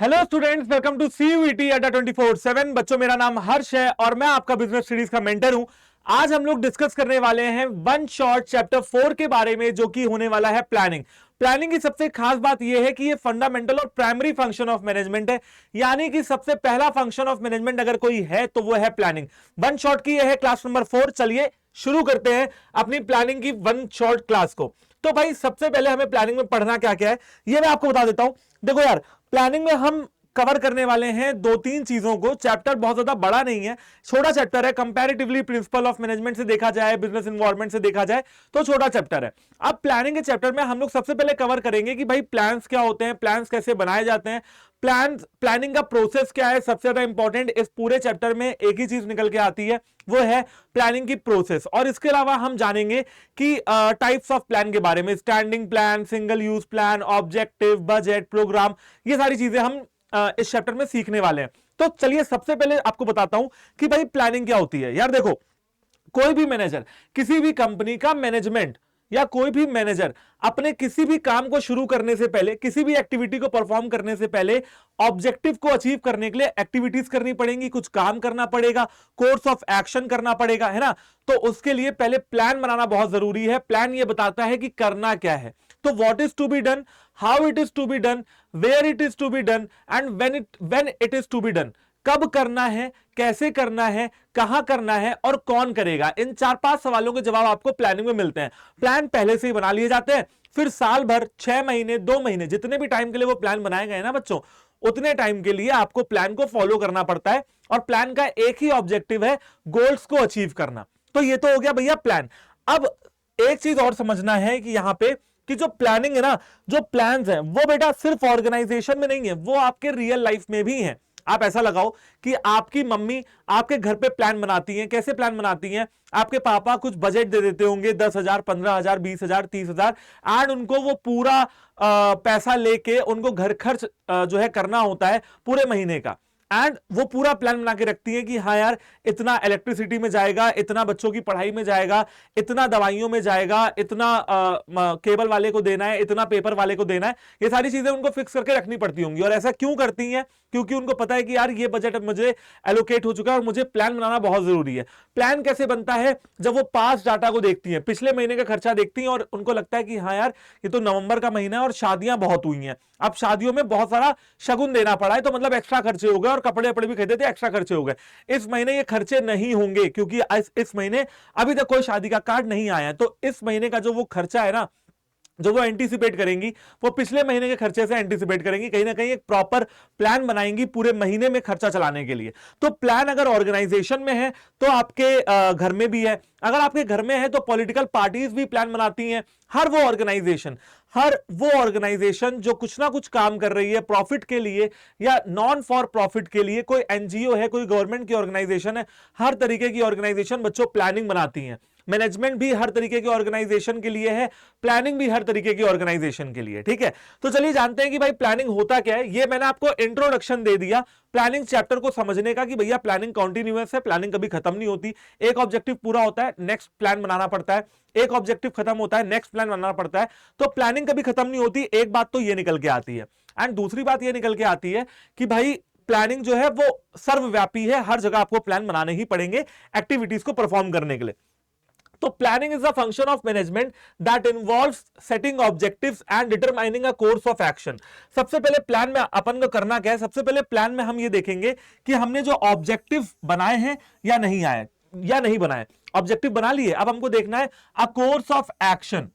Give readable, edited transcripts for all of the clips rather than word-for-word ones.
Hello students, welcome to CUET Adda 24/7। बच्चों, मेरा नाम हर्ष है और मैं आपका बिजनेस स्टडीज का मेंटर हूं। आज हम लोग डिस्कस करने वाले हैं वन शॉट चैप्टर 4 के बारे में, जो कि होने वाला है प्लानिंग। प्लानिंग की सबसे खास बात यह है कि ये फंडामेंटल और प्राइमरी फंक्शन ऑफ मैनेजमेंट है, यानी कि सबसे पहला फंक्शन ऑफ मैनेजमेंट अगर कोई है तो वो है प्लानिंग। वन शॉट की यह है क्लास नंबर 4। चलिए शुरू करते हैं अपनी प्लानिंग की वन शॉट क्लास को। तो भाई सबसे पहले हमें प्लानिंग में पढ़ना क्या क्या है ये मैं आपको बता देता हूं। देखो यार, प्लानिंग में हम कवर करने वाले हैं दो तीन चीजों को। चैप्टर बहुत ज्यादा बड़ा नहीं है, छोटा चैप्टर है। कंपैरेटिवली प्रिंसिपल ऑफ मैनेजमेंट से देखा जाए, बिजनेस एनवायरनमेंट से देखा जाए तो छोटा चैप्टर है। अब प्लानिंग के चैप्टर में हम लोग सबसे पहले कवर करेंगे कि भाई प्लान्स क्या होते हैं, प्लान्स कैसे बनाए जाते हैं, प्लानिंग का प्रोसेस क्या है। सबसे ज्यादा इंपॉर्टेंट इस पूरे चैप्टर में एक ही चीज निकल के आती है, वो है प्लानिंग की प्रोसेस। और इसके अलावा हम जानेंगे कि टाइप्स ऑफ प्लान के बारे में, standing plan, single use plan, objective, budget, programme, ये सारी चीजें हम इस चैप्टर में सीखने वाले हैं। तो चलिए सबसे पहले आपको बताता हूं कि भाई प्लानिंग क्या होती है। यार देखो, कोई भी मैनेजर, किसी भी कंपनी का मैनेजमेंट या कोई भी मैनेजर अपने किसी भी काम को शुरू करने से पहले, किसी भी एक्टिविटी को परफॉर्म करने से पहले ऑब्जेक्टिव को अचीव करने के लिए एक्टिविटीज करनी पड़ेंगी, कुछ काम करना पड़ेगा, कोर्स ऑफ एक्शन करना पड़ेगा, है ना। तो उसके लिए पहले प्लान बनाना बहुत जरूरी है। प्लान ये बताता है कि करना क्या है। तो what is to be done, how it is to be done, where it is to be done and when it is to be done. कब करना है, कैसे करना है, कहां करना है और कौन करेगा। इन 4-5 सवालों के जवाब आपको प्लानिंग में मिलते हैं। प्लान पहले से ही बना लिए जाते हैं, फिर साल भर, 6 महीने, 2 महीने, जितने भी टाइम के लिए वो प्लान बनाए गए ना बच्चों, उतने टाइम के लिए आपको प्लान को फॉलो करना पड़ता है। और प्लान का एक ही ऑब्जेक्टिव है, गोल्स को अचीव करना। तो ये तो हो गया भैया प्लान। अब एक चीज और समझना है कि यहां पे कि जो प्लानिंग है ना, जो प्लान्स हैं, वो बेटा सिर्फ ऑर्गेनाइजेशन में नहीं है, वो आपके रियल लाइफ में भी है। आप ऐसा लगाओ कि आपकी मम्मी आपके घर पे प्लान बनाती हैं। कैसे प्लान बनाती हैं? आपके पापा कुछ बजट दे देते होंगे, 10,000, 15,000, 20,000, 30,000, एंड उनको वो पूरा पैसा लेके उनको घर खर्च जो है करना होता है पूरे महीने का। एंड वो पूरा प्लान बना के रखती है कि हाँ यार, इतना इलेक्ट्रिसिटी में जाएगा, इतना बच्चों की पढ़ाई में जाएगा, इतना दवाइयों में जाएगा, इतना केबल वाले को देना है, इतना पेपर वाले को देना है। ये सारी चीजें उनको फिक्स करके रखनी पड़ती होंगी। और ऐसा क्यों करती हैं? क्योंकि उनको पता है कि यार ये बजट अब मुझे एलोकेट हो चुका है और मुझे प्लान बनाना बहुत जरूरी है। प्लान कैसे बनता है? जब वो पास्ट डाटा को देखती हैं, पिछले महीने का खर्चा देखती हैं और उनको लगता है कि हाँ यार, ये तो नवंबर का महीना है और शादियां बहुत हुई हैं, अब शादियों में बहुत सारा शगुन देना पड़ा है, तो मतलब एक्स्ट्रा खर्चे हो गए, और कपड़े वपड़े भी खरीदे थे, एक्स्ट्रा खर्चे हो गए। इस महीने ये खर्चे नहीं होंगे क्योंकि इस महीने अभी तक कोई शादी का कार्ड नहीं आया है। तो इस महीने का जो वो खर्चा है ना, जो वो एंटीसिपेट करेंगी, वो पिछले महीने के खर्चे से एंटीसिपेट करेंगी। कहीं ना कहीं एक प्रॉपर प्लान बनाएंगी पूरे महीने में खर्चा चलाने के लिए। तो प्लान अगर ऑर्गेनाइजेशन में है तो आपके घर में भी है। अगर आपके घर में है तो पॉलिटिकल पार्टीज भी प्लान बनाती हैं। हर वो ऑर्गेनाइजेशन जो कुछ ना कुछ काम कर रही है प्रॉफिट के लिए या नॉन फॉर प्रॉफिट के लिए, कोई एनजीओ है, कोई गवर्नमेंट की ऑर्गेनाइजेशन है, हर तरीके की ऑर्गेनाइजेशन बच्चों प्लानिंग बनाती हैं। मैनेजमेंट भी हर तरीके की ऑर्गेनाइजेशन के लिए है, प्लानिंग भी हर तरीके की ऑर्गेनाइजेशन के लिए। ठीक है, तो चलिए जानते हैं कि भाई प्लानिंग होता क्या है। ये मैंने आपको इंट्रोडक्शन दे दिया प्लानिंग चैप्टर को समझने का कि भैया प्लानिंग कॉन्टिन्यूअस है, प्लानिंग कभी खत्म नहीं होती। एक ऑब्जेक्टिव पूरा होता है, नेक्स्ट प्लान बनाना पड़ता है, एक ऑब्जेक्टिव खत्म होता है, नेक्स्ट प्लान बनाना पड़ता है। तो प्लानिंग कभी खत्म नहीं होती। एक बात तो ये निकल के आती है। एंड दूसरी बात ये निकल के आती है कि भाई प्लानिंग जो है वो सर्वव्यापी है, हर जगह आपको प्लान बनाने ही पड़ेंगे एक्टिविटीज को परफॉर्म करने के लिए। तो planning is a function of management that involves setting objectives and determining a course of action. सबसे पहले प्लान में अपन को करना क्या है? सबसे पहले प्लान में हम ये देखेंगे कि हमने जो ऑब्जेक्टिव बनाए हैं या नहीं बनाए। ऑब्जेक्टिव बना लिए, अब हमको देखना है अ कोर्स ऑफ एक्शन,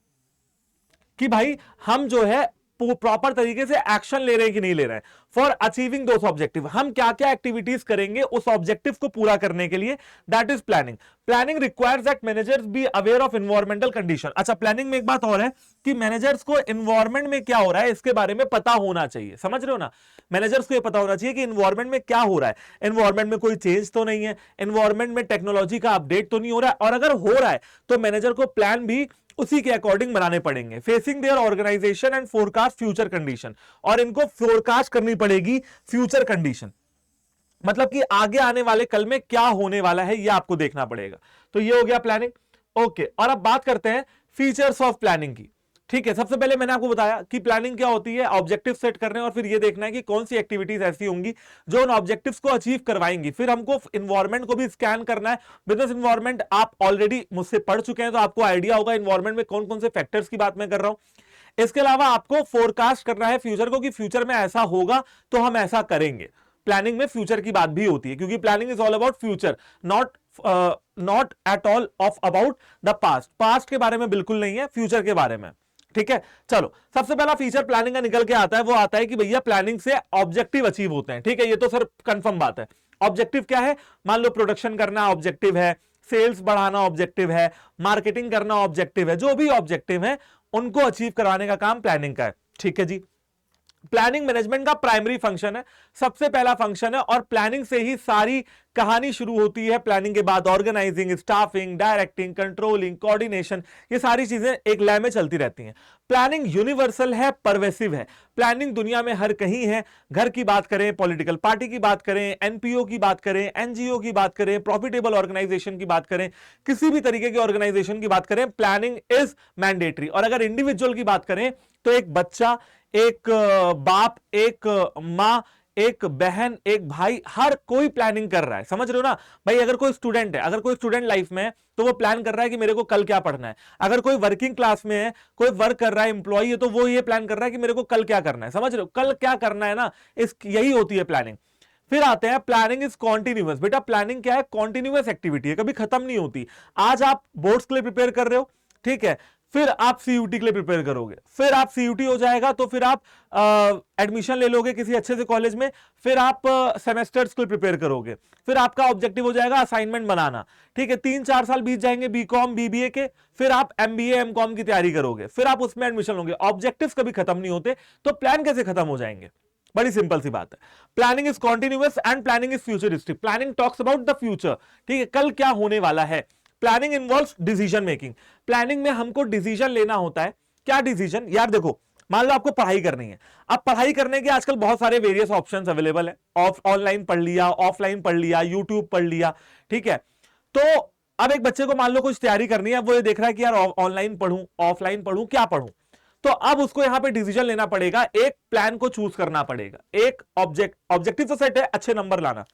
कि भाई हम जो है प्रॉपर तरीके से एक्शन ले रहे हैं कि नहीं ले रहे हैं फॉर अचीविंग दोस ऑब्जेक्टिव। हम क्या क्या एक्टिविटीज करेंगे उस ऑब्जेक्टिव को पूरा करने के लिए, that is planning. Planning requires that managers be aware of environmental condition. अच्छा, प्लानिंग में एक बात और है कि मैनेजर्स को एनवायरमेंट में क्या हो रहा है इसके बारे में पता होना चाहिए। समझ रहे हो ना? मैनेजर्स को यह पता होना चाहिए कि एनवायरमेंट में क्या हो रहा है, एनवायरमेंट में कोई चेंज तो नहीं है, एनवायरमेंट में टेक्नोलॉजी का अपडेट तो नहीं हो रहा है, और अगर हो रहा है तो मैनेजर को प्लान भी उसी के अकॉर्डिंग बनाने पड़ेंगे। Facing their organisation and forecast future condition, और इनको फोरकास्ट करनी पड़ेगी फ्यूचर कंडीशन, मतलब कि आगे आने वाले कल में क्या होने वाला है ये आपको देखना पड़ेगा। तो ये हो गया प्लानिंग। ओके, और अब बात करते हैं फीचर्स ऑफ प्लानिंग की। ठीक है, सबसे पहले मैंने आपको बताया कि प्लानिंग क्या होती है, ऑब्जेक्टिव सेट करने और फिर ये देखना है कि कौन सी एक्टिविटीज ऐसी होंगी जो उन ऑब्जेक्टिव्स को अचीव करवाएंगी। फिर हमको इन्वायरमेंट को भी स्कैन करना है। बिजनेस इन्वायरमेंट आप ऑलरेडी मुझसे पढ़ चुके हैं तो आपको आइडिया होगा इन्वायरमेंट में कौन कौन से फैक्टर्स की बात मैं कर रहा हूं। इसके अलावा आपको फोरकास्ट करना है फ्यूचर को कि फ्यूचर में ऐसा होगा तो हम ऐसा करेंगे। प्लानिंग में फ्यूचर की बात भी होती है क्योंकि planning is all about future, not at all of about the past. Past के बारे में बिल्कुल नहीं है, फ्यूचर के बारे में। ठीक है, चलो सबसे पहला फीचर प्लानिंग का निकल के आता है, वो आता है कि भैया प्लानिंग से ऑब्जेक्टिव अचीव होते हैं। ठीक है, ये तो सर कंफर्म बात है। ऑब्जेक्टिव क्या है, मान लो प्रोडक्शन करना ऑब्जेक्टिव है, सेल्स बढ़ाना ऑब्जेक्टिव है, मार्केटिंग करना ऑब्जेक्टिव है, जो भी ऑब्जेक्टिव है उनको अचीव करवाने का काम प्लानिंग का है। ठीक है जी, प्लानिंग मैनेजमेंट का प्राइमरी फंक्शन है, सबसे पहला फंक्शन है और प्लानिंग से ही सारी कहानी शुरू होती है। प्लानिंग के बाद organising, staffing, directing, controlling, coordination, ये सारी चीजें एक लय में चलती रहती हैं। प्लानिंग यूनिवर्सल है, परवेसिव है। प्लानिंग दुनिया में हर कहीं है। घर की बात करें, पॉलिटिकल पार्टी की बात करें, एनपीओ की बात करें, एनजीओ की बात करें, प्रॉफिटेबल ऑर्गेनाइजेशन की बात करें, किसी भी तरीके की ऑर्गेनाइजेशन की बात करें, प्लानिंग इज मैंडेटरी। और अगर इंडिविजुअल की बात करें तो एक बच्चा, एक बाप, एक मां, एक बहन, एक भाई, हर कोई प्लानिंग कर रहा है। समझ रहे हो ना भाई। अगर कोई स्टूडेंट है, अगर कोई स्टूडेंट लाइफ में है तो वो प्लान कर रहा है कि मेरे को कल क्या पढ़ना है। अगर कोई वर्किंग क्लास में है, कोई वर्क कर रहा है, एम्प्लॉई है, तो वो ये प्लान कर रहा है कि मेरे को कल क्या करना है। समझ रहे हो, कल क्या करना है ना, यही होती है प्लानिंग। फिर आते हैं प्लानिंग इज कॉन्टिन्यूअस। बेटा प्लानिंग क्या है, कॉन्टिन्यूअस एक्टिविटी है, कभी खत्म नहीं होती। आज आप बोर्ड्स के लिए प्रिपेयर कर रहे हो, ठीक है, फिर आप सीयूटी के लिए प्रिपेयर करोगे, फिर आप सीयूटी हो जाएगा तो फिर आप एडमिशन ले लोगे किसी अच्छे से कॉलेज में, फिर आप सेमेस्टर्स के लिए प्रिपेयर करोगे, फिर आपका ऑब्जेक्टिव हो जाएगा असाइनमेंट बनाना। ठीक है, 3-4 साल बीत जाएंगे बीकॉम बीबीए के, फिर आप एमबीए एमकॉम की तैयारी करोगे, फिर आप उसमें एडमिशन लोगे। ऑब्जेक्टिव्स कभी खत्म नहीं होते, तो प्लान कैसे खत्म हो जाएंगे। बड़ी सिंपल सी बात है। Planning is continuous and planning is futuristic. Planning talks about the future, ठीक है, कल क्या होने वाला है। Planning involves decision making. Planning में हमको डिसीजन लेना होता है। क्या डिसीजन, यार देखो, मान लो आपको पढ़ाई करनी है। अब पढ़ाई करने के आजकल बहुत सारे वेरियस ऑप्शंस अवेलेबल है। ऑनलाइन पढ़ लिया, ऑफलाइन पढ़ लिया, यूट्यूब पढ़ लिया, ठीक है। तो अब एक बच्चे को मान लो कुछ तैयारी करनी है, वो ये देख रहा है कि यार ऑनलाइन पढ़ूं, ऑफलाइन पढ़ूं, क्या पढ़ूं। तो अब उसको यहां पे डिसीजन लेना पड़ेगा, एक प्लान को चूज करना पड़ेगा। एक ऑब्जेक्टिव तो सेट है, अच्छे नंबर लाना,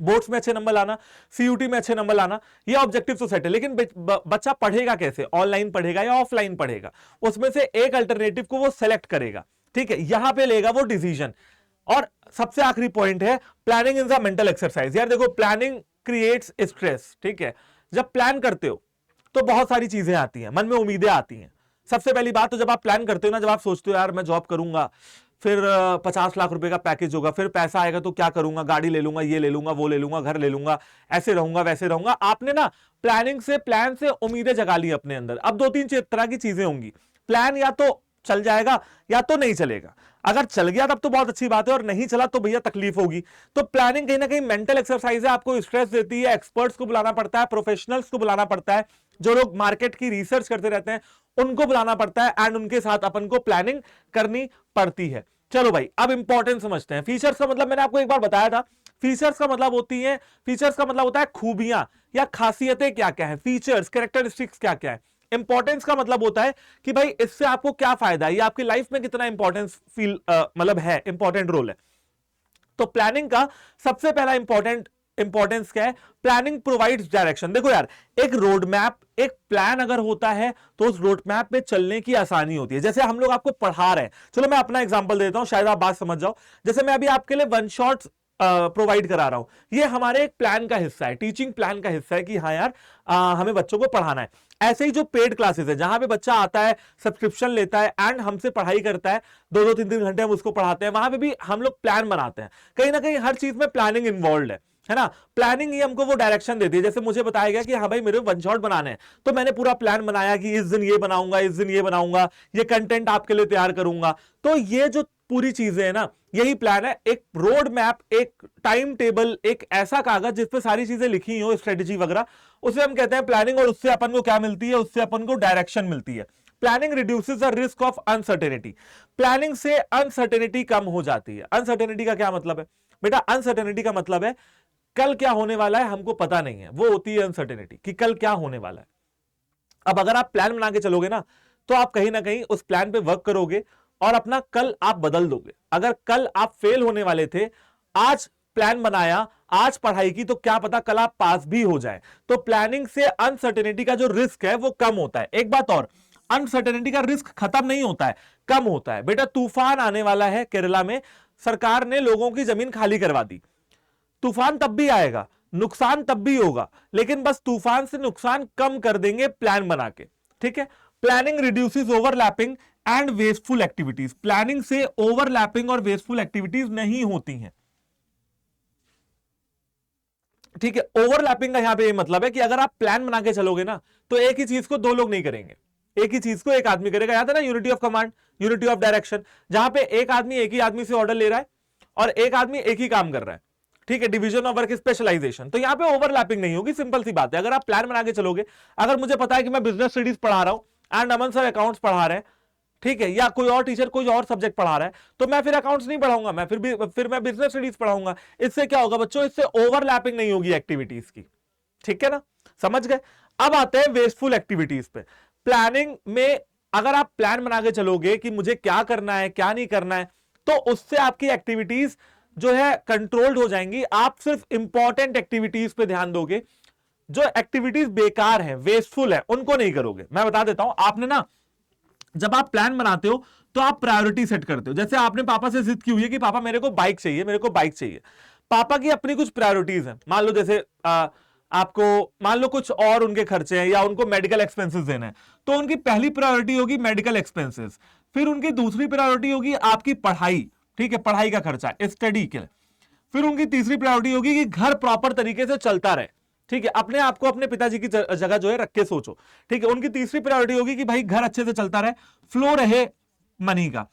बोर्ड्स में अच्छे नंबर लाना, सीयूटी में अच्छे नंबर लाना, ये ऑब्जेक्टिव तो सेट है। लेकिन बच्चा पढ़ेगा कैसे, ऑनलाइन पढ़ेगा या ऑफलाइन पढ़ेगा, उसमें से एक अल्टरनेटिव को वो सेलेक्ट करेगा। ठीक है, यहां पे लेगा वो डिसीजन। और सबसे आखिरी पॉइंट है planning is a mental exercise. यार देखो, प्लानिंग क्रिएट्स स्ट्रेस। ठीक है, जब प्लान करते हो तो बहुत सारी चीजें आती हैं, मन में उम्मीदें आती हैं। सबसे पहली बात तो जब आप प्लान करते हो ना, जब आप सोचते हो यार मैं जॉब करूंगा, फिर 50 लाख रुपए का पैकेज होगा, फिर पैसा आएगा तो क्या करूंगा, गाड़ी ले लूंगा, ये ले लूंगा, वो ले लूंगा, घर ले लूंगा, ऐसे रहूंगा, वैसे रहूंगा। आपने ना प्लान से उम्मीदें जगा ली अपने अंदर। अब 2-3 तरह की चीजें होंगी। प्लान या तो चल जाएगा या तो नहीं चलेगा। अगर चल गया तब तो बहुत अच्छी बात है, और नहीं चला तो भैया तकलीफ होगी। तो प्लानिंग कहीं ना कहीं मेंटल एक्सरसाइज है, आपको स्ट्रेस देती है। एक्सपर्ट्स को बुलाना पड़ता है, प्रोफेशनल्स को बुलाना पड़ता है, जो लोग मार्केट की रिसर्च करते रहते हैं उनको बुलाना पड़ता है, एंड उनके साथ अपन को प्लानिंग करनी पड़ती है। चलो भाई, अब इंपॉर्टेंस समझते हैं। फीचर्स का मतलब मैंने आपको एक बार बताया था। फीचर्स का मतलब होता है खूबियां या खासियतें क्या क्या है, फीचर्स, कैरेक्टरिस्टिक्स क्या क्या है। इंपॉर्टेंस का मतलब होता है कि भाई इससे आपको क्या फायदा है, ये आपकी लाइफ में कितना इंपॉर्टेंस मतलब है, इंपॉर्टेंट रोल है। तो प्लानिंग का सबसे पहला इंपॉर्टेंस क्या है, प्लानिंग प्रोवाइड्स डायरेक्शन। देखो यार, एक रोड मैप, एक प्लान अगर होता है तो उस रोड मैप में चलने की आसानी होती है। जैसे हम लोग आपको पढ़ा रहे हैं, चलो मैं अपना एग्जांपल देता हूं, शायद आप बात समझ जाओ। जैसे मैं अभी आपके लिए वन शॉट प्रोवाइड करा रहा हूं, ये हमारे एक प्लान का हिस्सा है, टीचिंग प्लान का हिस्सा है कि हाँ यार हमें बच्चों को पढ़ाना है। ऐसे ही जो पेड क्लासेस है, जहां पे बच्चा आता है, सब्सक्रिप्शन लेता है एंड हमसे पढ़ाई करता है, 2-2 3-3 घंटे हम उसको पढ़ाते हैं, वहां पे भी हम लोग प्लान बनाते हैं। कहीं ना कहीं हर चीज में प्लानिंग इन्वॉल्व है ना। प्लानिंग ही हमको वो डायरेक्शन देती है। जैसे मुझे बताया गया कि हाँ भाई मेरे वन शॉट बनाने हैं, तो मैंने पूरा प्लान बनाया कि इस दिन ये बनाऊंगा, इस दिन ये बनाऊंगा, ये कंटेंट आपके लिए तैयार करूंगा। तो ये जो पूरी चीजें है ना, यही प्लान है। एक रोड मैप, एक टाइम टेबल, एक ऐसा कागज जिसपे सारी चीजें लिखी हो, स्ट्रेटेजी वगैरह, उसे हम कहते हैं प्लानिंग। और उससे अपन को क्या मिलती है, उससे अपन को डायरेक्शन मिलती है। Planning reduces the risk of uncertainty. Planning से अनसर्टेनिटी कम हो जाती है। अनसर्टेनिटी का क्या मतलब है बेटा, अनसर्टेनिटी का मतलब है कल क्या होने वाला है हमको पता नहीं है, वो होती है अनसर्टेनिटी, कि कल क्या होने वाला है। अब अगर आप प्लान बना के चलोगे ना, तो आप कहीं ना कहीं उस प्लान पे वर्क करोगे और अपना कल आप बदल दोगे। अगर कल आप फेल होने वाले थे, आज प्लान बनाया, आज पढ़ाई की, तो क्या पता कल आप पास भी हो जाए। तो प्लानिंग से अनसर्टेनिटी का जो रिस्क है वो कम होता है। एक बात और, अनसर्टेनिटी का रिस्क खत्म नहीं होता है, कम होता है। बेटा तूफान आने वाला है केरला में, सरकार ने लोगों की जमीन खाली करवा दी। तूफान तब भी आएगा, नुकसान तब भी होगा, लेकिन बस तूफान से नुकसान कम कर देंगे प्लान बना के। ठीक है, planning reduces overlapping and wasteful activities. Planning से ओवरलैपिंग और वेस्टफुल एक्टिविटीज नहीं होती हैं। ठीक है, ओवरलैपिंग का यहां पे ये मतलब है कि अगर आप प्लान बना के चलोगे ना, तो एक ही चीज को दो लोग नहीं करेंगे, एक ही चीज को एक आदमी करेगा। याद है ना, unity of command, unity of direction, जहां पे एक आदमी एक ही आदमी से ऑर्डर ले रहा है और एक आदमी एक ही काम कर रहा है। ठीक है, डिवीजन ऑफ वर्क, स्पेशलाइजेशन। तो यहां पे ओवरलैपिंग नहीं होगी, सिंपल सी बात है। अगर आप प्लान बना के चलोगे, अगर मुझे पता है कि मैं बिजनेस स्टडीज पढ़ा रहा हूं एंड अमन सर अकाउंट्स पढ़ा रहे हैं, ठीक है, या कोई और टीचर कोई और सब्जेक्ट पढ़ा रहा है, तो मैं फिर अकाउंट्स नहीं पढ़ाऊंगा, मैं फिर मैं बिजनेस स्टडीज पढ़ाऊंगा। इससे क्या होगा बच्चों, इससे ओवरलैपिंग नहीं होगी एक्टिविटीज की। ठीक है ना, समझ गए। अब आते हैं वेस्टफुल एक्टिविटीज पे। प्लानिंग में अगर आप प्लान बना के चलोगे कि मुझे क्या करना है क्या नहीं करना है, तो उससे आपकी एक्टिविटीज जो है कंट्रोल्ड हो जाएंगी। आप सिर्फ इंपॉर्टेंट एक्टिविटीज पे ध्यान दोगे, जो एक्टिविटीज बेकार है, वेस्टफुल है, उनको नहीं करोगे। मैं बता देता हूं, आपने ना जब आप प्लान बनाते हो तो आप प्रायोरिटी सेट करते हो। जैसे आपने पापा से जिद की हुई है कि पापा मेरे को बाइक चाहिए, मेरे को बाइक चाहिए। पापा की अपनी कुछ प्रायोरिटीज हैं, मान लो जैसे आपको मान लो कुछ और उनके खर्चे हैं या उनको मेडिकल एक्सपेंसेस देना है, तो उनकी पहली प्रायोरिटी होगी मेडिकल एक्सपेंसेस, फिर उनकी दूसरी प्रायोरिटी होगी आपकी पढ़ाई, ठीक है, पढ़ाई का खर्चा, स्टडी के लिए, फिर उनकी तीसरी प्रायोरिटी होगी कि घर प्रॉपर तरीके से चलता रहे। ठीक है, अपने आप को अपने पिताजी की जगह जो है रख के सोचो। ठीक है, उनकी तीसरी प्रायोरिटी होगी कि भाई घर अच्छे से चलता रहे, फ्लो रहे मनी का।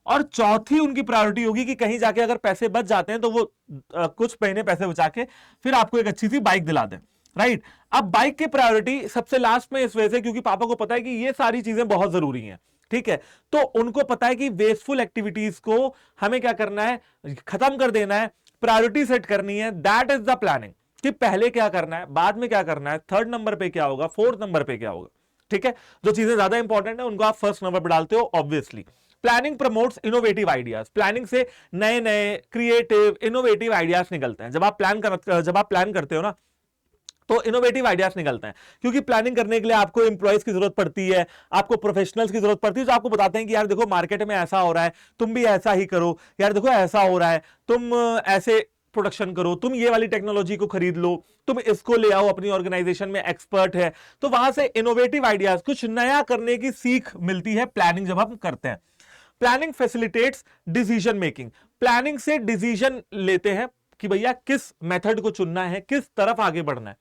और चौथी उनकी प्रायोरिटी होगी कि कहीं जाके अगर पैसे बच जाते हैं तो वो कुछ महीने पैसे बचा के फिर आपको एक अच्छी सी बाइक दिला दें। राइट, अब बाइक की प्रायोरिटी सबसे लास्ट में इस वजह से क्योंकि पापा को पता है कि ये सारी चीजें बहुत जरूरी हैं। ठीक है, तो उनको पता है कि वेस्टफुल एक्टिविटीज को हमें क्या करना है, खत्म कर देना है, प्रायोरिटी सेट करनी है। दैट इज द प्लानिंग, कि पहले क्या करना है, बाद में क्या करना है, थर्ड नंबर पे क्या होगा, फोर्थ नंबर पे क्या होगा। ठीक है, जो चीजें ज्यादा इंपॉर्टेंट है उनको आप फर्स्ट नंबर पे डालते हो obviously. Planning promotes innovative ideas. Planning से नए नए क्रिएटिव इनोवेटिव आइडियाज निकलते हैं। जब आप प्लान करते हो ना, तो इनोवेटिव आइडियाज निकलते हैं, क्योंकि प्लानिंग करने के लिए आपको एम्प्लॉइज की जरूरत पड़ती है, आपको प्रोफेशनल्स की जरूरत पड़ती है जो आपको बताते हैं कि यार देखो मार्केट में ऐसा हो रहा है, तुम भी ऐसा ही करो, यार देखो ऐसा हो रहा है, तुम ऐसे प्रोडक्शन करो, तुम ये वाली टेक्नोलॉजी को खरीद लो, तुम इसको ले आओ, अपनी ऑर्गेनाइजेशन में एक्सपर्ट है। तो वहां से इनोवेटिव आइडियाज, कुछ नया करने की सीख मिलती है प्लानिंग जब हम करते हैं। Planning facilitates decision making. Planning से डिसीजन लेते हैं कि भैया किस मेथड को चुनना है, किस तरफ आगे बढ़ना है।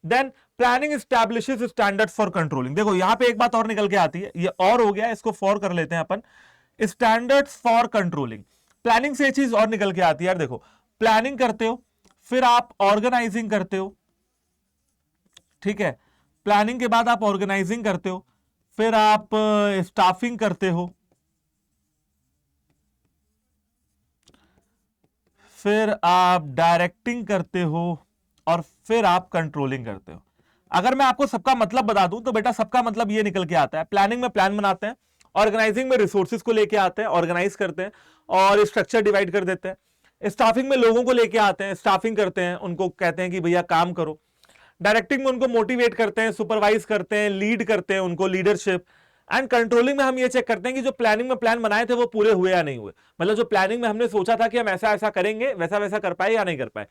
Then planning establishes standards for controlling. देखो यहां पे एक बात और निकल के आती है, ये और हो गया, इसको फॉर कर लेते हैं अपन, स्टैंडर्ड्स फॉर कंट्रोलिंग। प्लानिंग से चीज और निकल के आती है यार, देखो प्लानिंग करते हो, फिर आप ऑर्गेनाइजिंग करते हो, ठीक है, प्लानिंग के बाद आप ऑर्गेनाइजिंग करते हो, फिर आप स्टाफिंग करते हो, फिर आप डायरेक्टिंग करते हो, और फिर आप कंट्रोलिंग करते हो। अगर मैं आपको सबका मतलब बता दूं तो बेटा सबका मतलब ये निकल के आता है, प्लानिंग में प्लान बनाते हैं, ऑर्गेनाइजिंग में रिसोर्सेज को लेके आते हैं, ऑर्गेनाइज करते हैं और स्ट्रक्चर डिवाइड कर देते हैं, स्टाफिंग में लोगों को लेके आते हैं, स्टाफिंग करते हैं, उनको कहते हैं कि भैया काम करो, डायरेक्टिंग में उनको मोटिवेट करते हैं, सुपरवाइज करते हैं, लीड करते हैं उनको, लीडरशिप, एंड कंट्रोलिंग में हम ये चेक करते हैं कि जो प्लानिंग में प्लान बनाए थे वो पूरे हुए या नहीं हुए, मतलब जो प्लानिंग में हमने सोचा था कि हम ऐसा ऐसा करेंगे वैसा वैसा कर पाए या नहीं कर पाए।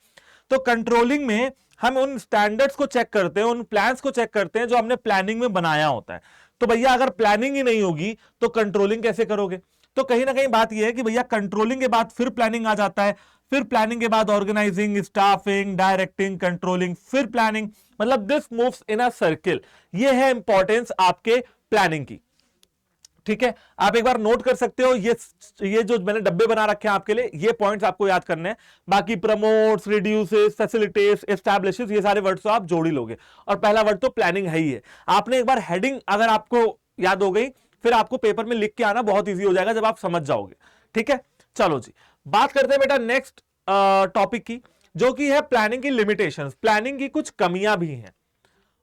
तो कंट्रोलिंग में हम उन स्टैंडर्ड्स को चेक करते हैं, उन प्लान्स को चेक करते हैं जो हमने प्लानिंग में बनाया होता है। तो भैया अगर प्लानिंग ही नहीं होगी तो कंट्रोलिंग कैसे करोगे? तो कहीं ना कहीं बात यह है कि भैया कंट्रोलिंग के बाद फिर प्लानिंग आ जाता है, फिर प्लानिंग के बाद ऑर्गेनाइजिंग, स्टाफिंग, डायरेक्टिंग, कंट्रोलिंग, फिर प्लानिंग, मतलब this moves in a circle. ये है इंपॉर्टेंस आपके प्लानिंग की। ठीक है, आप एक बार नोट कर सकते हो, ये जो मैंने डब्बे बना रखे हैं आपके लिए, ये पॉइंट्स आपको याद करने हैं। बाकी प्रमोट्स, रिड्यूसेस, फैसिलिटेट्स, एस्टैब्लिशेस, ये सारे वर्ड्स तो आप जोड़ ही लोगे, और पहला वर्ड तो प्लानिंग है ही है। आपने एक बार हेडिंग अगर आपको याद हो गई, फिर आपको पेपर में लिख के आना बहुत ईजी हो जाएगा जब आप समझ जाओगे। ठीक है, चलो जी बात करते हैं बेटा नेक्स्ट टॉपिक की, जो कि है प्लानिंग की लिमिटेशंस। प्लानिंग की कुछ कमियां भी हैं,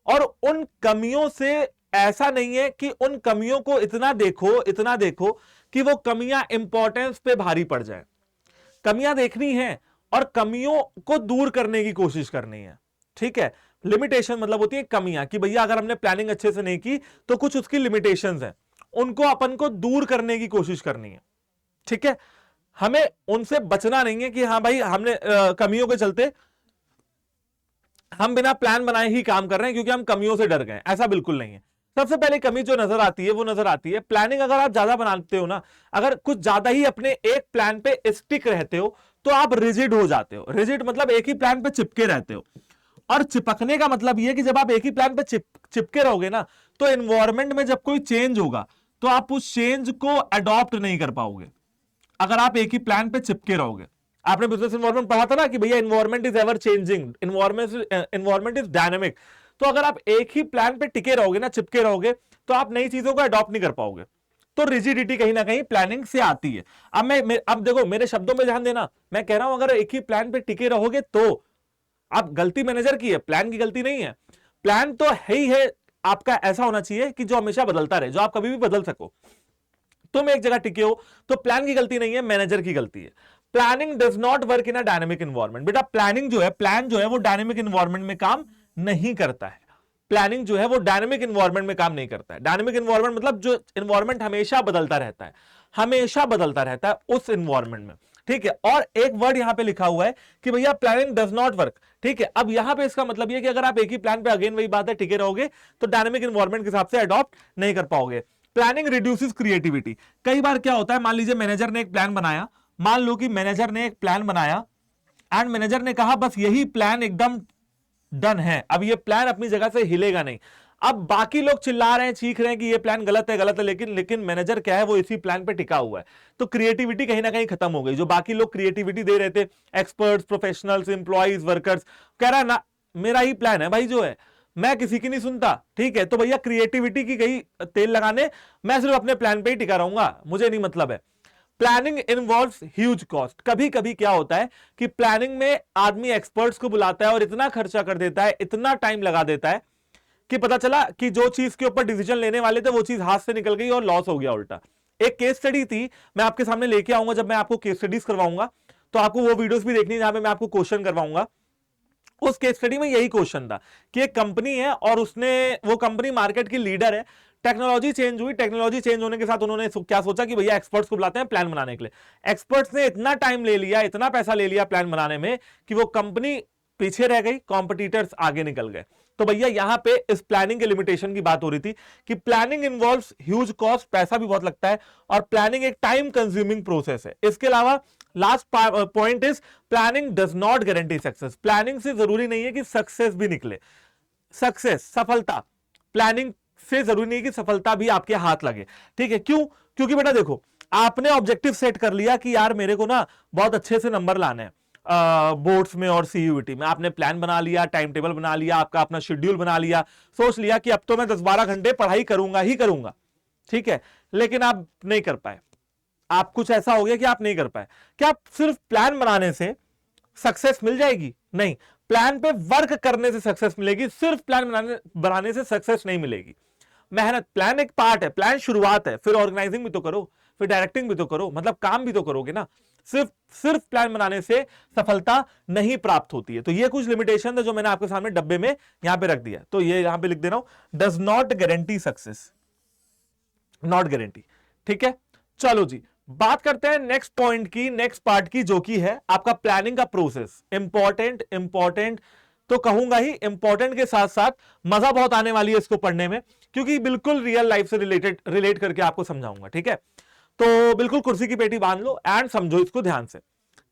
और उन कमियों से ऐसा नहीं है कि उन कमियों को इतना देखो कि वो कमियां इंपॉर्टेंस पे भारी पड़ जाए। कमियां देखनी है और कमियों को दूर करने की कोशिश करनी है, ठीक है। लिमिटेशन मतलब होती है कमियां, कि भैया अगर हमने प्लानिंग अच्छे से नहीं की तो कुछ उसकी लिमिटेशंस हैं, उनको अपन को दूर करने की कोशिश करनी है, ठीक है। हमें उनसे बचना नहीं है कि हाँ भाई हमने कमियों के चलते हम बिना प्लान बनाए ही काम कर रहे हैं क्योंकि हम कमियों से डर गए, ऐसा बिल्कुल नहीं है। सबसे पहले कमी जो नजर आती है वो नजर आती है प्लानिंग अगर आप ज्यादा बनाते हो ना, अगर कुछ ज्यादा ही अपने एक प्लान पे स्टिक रहते हो तो आप रिजिड हो जाते हो। रिजिड मतलब एक ही प्लान पे चिपके रहते हो, और चिपकने का मतलब यह कि जब आप एक ही प्लान पे चिपके रहोगे ना तो एनवायरमेंट में जब कोई चेंज होगा तो आप उस चेंज को अडॉप्ट नहीं कर पाओगे अगर आप एक ही प्लान पे चिपके रहोगे। आपने बिजनेस एनवायरमेंट पढ़ा था ना कि भैया environment is ever changing, environment is dynamic. तो अगर आप एक ही प्लान पे टिके रहोगे ना, चिपके रहोगे, तो आप नई चीजों को अडॉप्ट नहीं कर पाओगे। तो रिजिडिटी कहीं ना कहीं प्लानिंग से आती है। अब देखो मेरे शब्दों में ध्यान देना, मैं कह रहा हूं अगर एक ही प्लान पे टिके रहोगे तो आप, गलती मैनेजर की है, प्लान की गलती नहीं है। प्लान तो है ही है आपका, ऐसा होना चाहिए कि जो हमेशा बदलता रहे, जो आप कभी भी बदल सको। तुम एक जगह टिके हो तो प्लान की गलती नहीं है, मैनेजर की गलती है। Planning does not work in a dynamic environment. बेटा प्लानिंग जो है, प्लान जो है वो डायनेमिक एनवायरनमेंट में काम नहीं करता है। प्लानिंग जो है वो डायनेमिक एनवायरनमेंट में काम नहीं करता है। डायनेमिक एनवायरनमेंट मतलब जो एनवायरनमेंट हमेशा बदलता रहता है, हमेशा बदलता रहता है उस एनवायरनमेंट में, ठीक है। और एक वर्ड यहां पे लिखा हुआ है कि भैया प्लानिंग डज नॉट वर्क, ठीक है। अब यहां पे इसका मतलब यह कि अगर आप एक ही प्लान पे, अगेन वही बात है, टिके रहोगे तो डायनेमिक एनवायरनमेंट के हिसाब से अडॉप्ट नहीं कर पाओगे। Planning reduces creativity. कई बार क्या होता है, मान लीजिए मैनेजर ने एक प्लान बनाया, मान लो कि मैनेजर ने एक प्लान बनाया एंड मैनेजर ने कहा बस यही प्लान एकदम डन है, अब ये प्लान अपनी जगह से हिलेगा नहीं। अब बाकी लोग चिल्ला रहे हैं, चीख रहे हैं कि ये प्लान गलत है गलत है, लेकिन मैनेजर क्या है, वो इसी प्लान पे टिका हुआ है। तो क्रिएटिविटी कहीं ना कहीं खत्म हो गई। जो बाकी लोग क्रिएटिविटी दे रहे थे, एक्सपर्ट्स, प्रोफेशनल्स, एम्प्लॉइज, वर्कर्स, कह रहा है ना मेरा ही प्लान है भाई जो है, मैं किसी की नहीं सुनता, ठीक है। तो भैया क्रिएटिविटी की गई तेल लगाने, मैं सिर्फ अपने प्लान पे ही टिका रहूंगा, मुझे नहीं मतलब है। Planning involves huge cost. कभी कभी क्या होता है कि प्लानिंग में आदमी एक्सपर्ट्स को बुलाता है और इतना खर्चा कर देता है, इतना टाइम लगा देता है कि पता चला कि जो चीज के ऊपर डिसीजन लेने वाले थे वो चीज हाथ से निकल गई और लॉस हो गया उल्टा। एक केस स्टडी थी, मैं आपके सामने लेके आऊंगा जब मैं आपको केस स्टडीज करवाऊंगा, तो आपको वो वीडियोस भी देखनी है जहां पे मैं आपको क्वेश्चन करवाऊंगा। उस केस स्टडी में यही क्वेश्चन था कि एक कंपनी है और उसने, वो कंपनी मार्केट की लीडर है, टेक्नोलॉजी चेंज हुई, टेक्नोलॉजी चेंज होने के साथ उन्होंने क्या सोचा कि भैया एक्सपर्ट्स को बुलाते हैं प्लान बनाने के लिए। एक्सपर्ट्स ने इतना टाइम ले लिया, इतना पैसा ले लिया प्लान बनाने में कि वो कंपनी पीछे रह गई, कॉम्पिटिटर्स आगे निकल गए। तो भैया यहां पे इस प्लानिंग के लिमिटेशन की बात हो रही थी कि प्लानिंग इन्वॉल्व्स ह्यूज कॉस्ट, पैसा भी बहुत लगता है, और प्लानिंग एक टाइम कंज्यूमिंग प्रोसेस है। इसके अलावा last point is planning does not guarantee success. Planning से जरूरी नहीं है कि सक्सेस भी निकले, सक्सेस, सफलता, प्लानिंग से जरूरी नहीं कि सफलता भी आपके हाथ लगे, ठीक है। क्यों? क्योंकि बेटा देखो, आपने ऑब्जेक्टिव सेट कर लिया कि यार मेरे को ना बहुत अच्छे से नंबर लाने हैं बोर्ड्स में और सीयूईटी में, आपने प्लान बना लिया, टाइम टेबल बना लिया, आपका अपना शेड्यूल बना लिया, सोच लिया कि अब तो मैं 10-12 घंटे पढ़ाई करूंगा ही करूंगा, ठीक है। लेकिन आप नहीं कर पाए, आप कुछ ऐसा हो गया कि आप नहीं कर पाए। क्या आप सिर्फ प्लान बनाने से सक्सेस मिल जाएगी? नहीं, प्लान पे वर्क करने से सक्सेस मिलेगी, सिर्फ प्लान बनाने से सक्सेस नहीं मिलेगी। मेहनत, प्लान एक पार्ट है, प्लान शुरुआत है, फिर ऑर्गेनाइजिंग भी तो करो, फिर डायरेक्टिंग भी तो करो, मतलब काम भी तो करोगे ना। सिर्फ प्लान बनाने से सफलता नहीं प्राप्त होती है। तो ये कुछ लिमिटेशन है जो मैंने आपके सामने डब्बे में यहां पे रख दिया, तो ये यहां पे लिख दे रहा हूं, does not guarantee success, not guarantee, ठीक है। चलो जी, बात करते हैं नेक्स्ट पॉइंट की, नेक्स्ट पार्ट की, जो की है आपका प्लानिंग का प्रोसेस। इंपॉर्टेंट तो कहूंगा ही, इंपॉर्टेंट के साथ साथ मजा बहुत आने वाली है इसको पढ़ने में, क्योंकि बिल्कुल रियल लाइफ से रिलेट करके आपको समझाऊंगा, ठीक है। तो बिल्कुल कुर्सी की पेटी बांध लो एंड समझो इसको ध्यान से,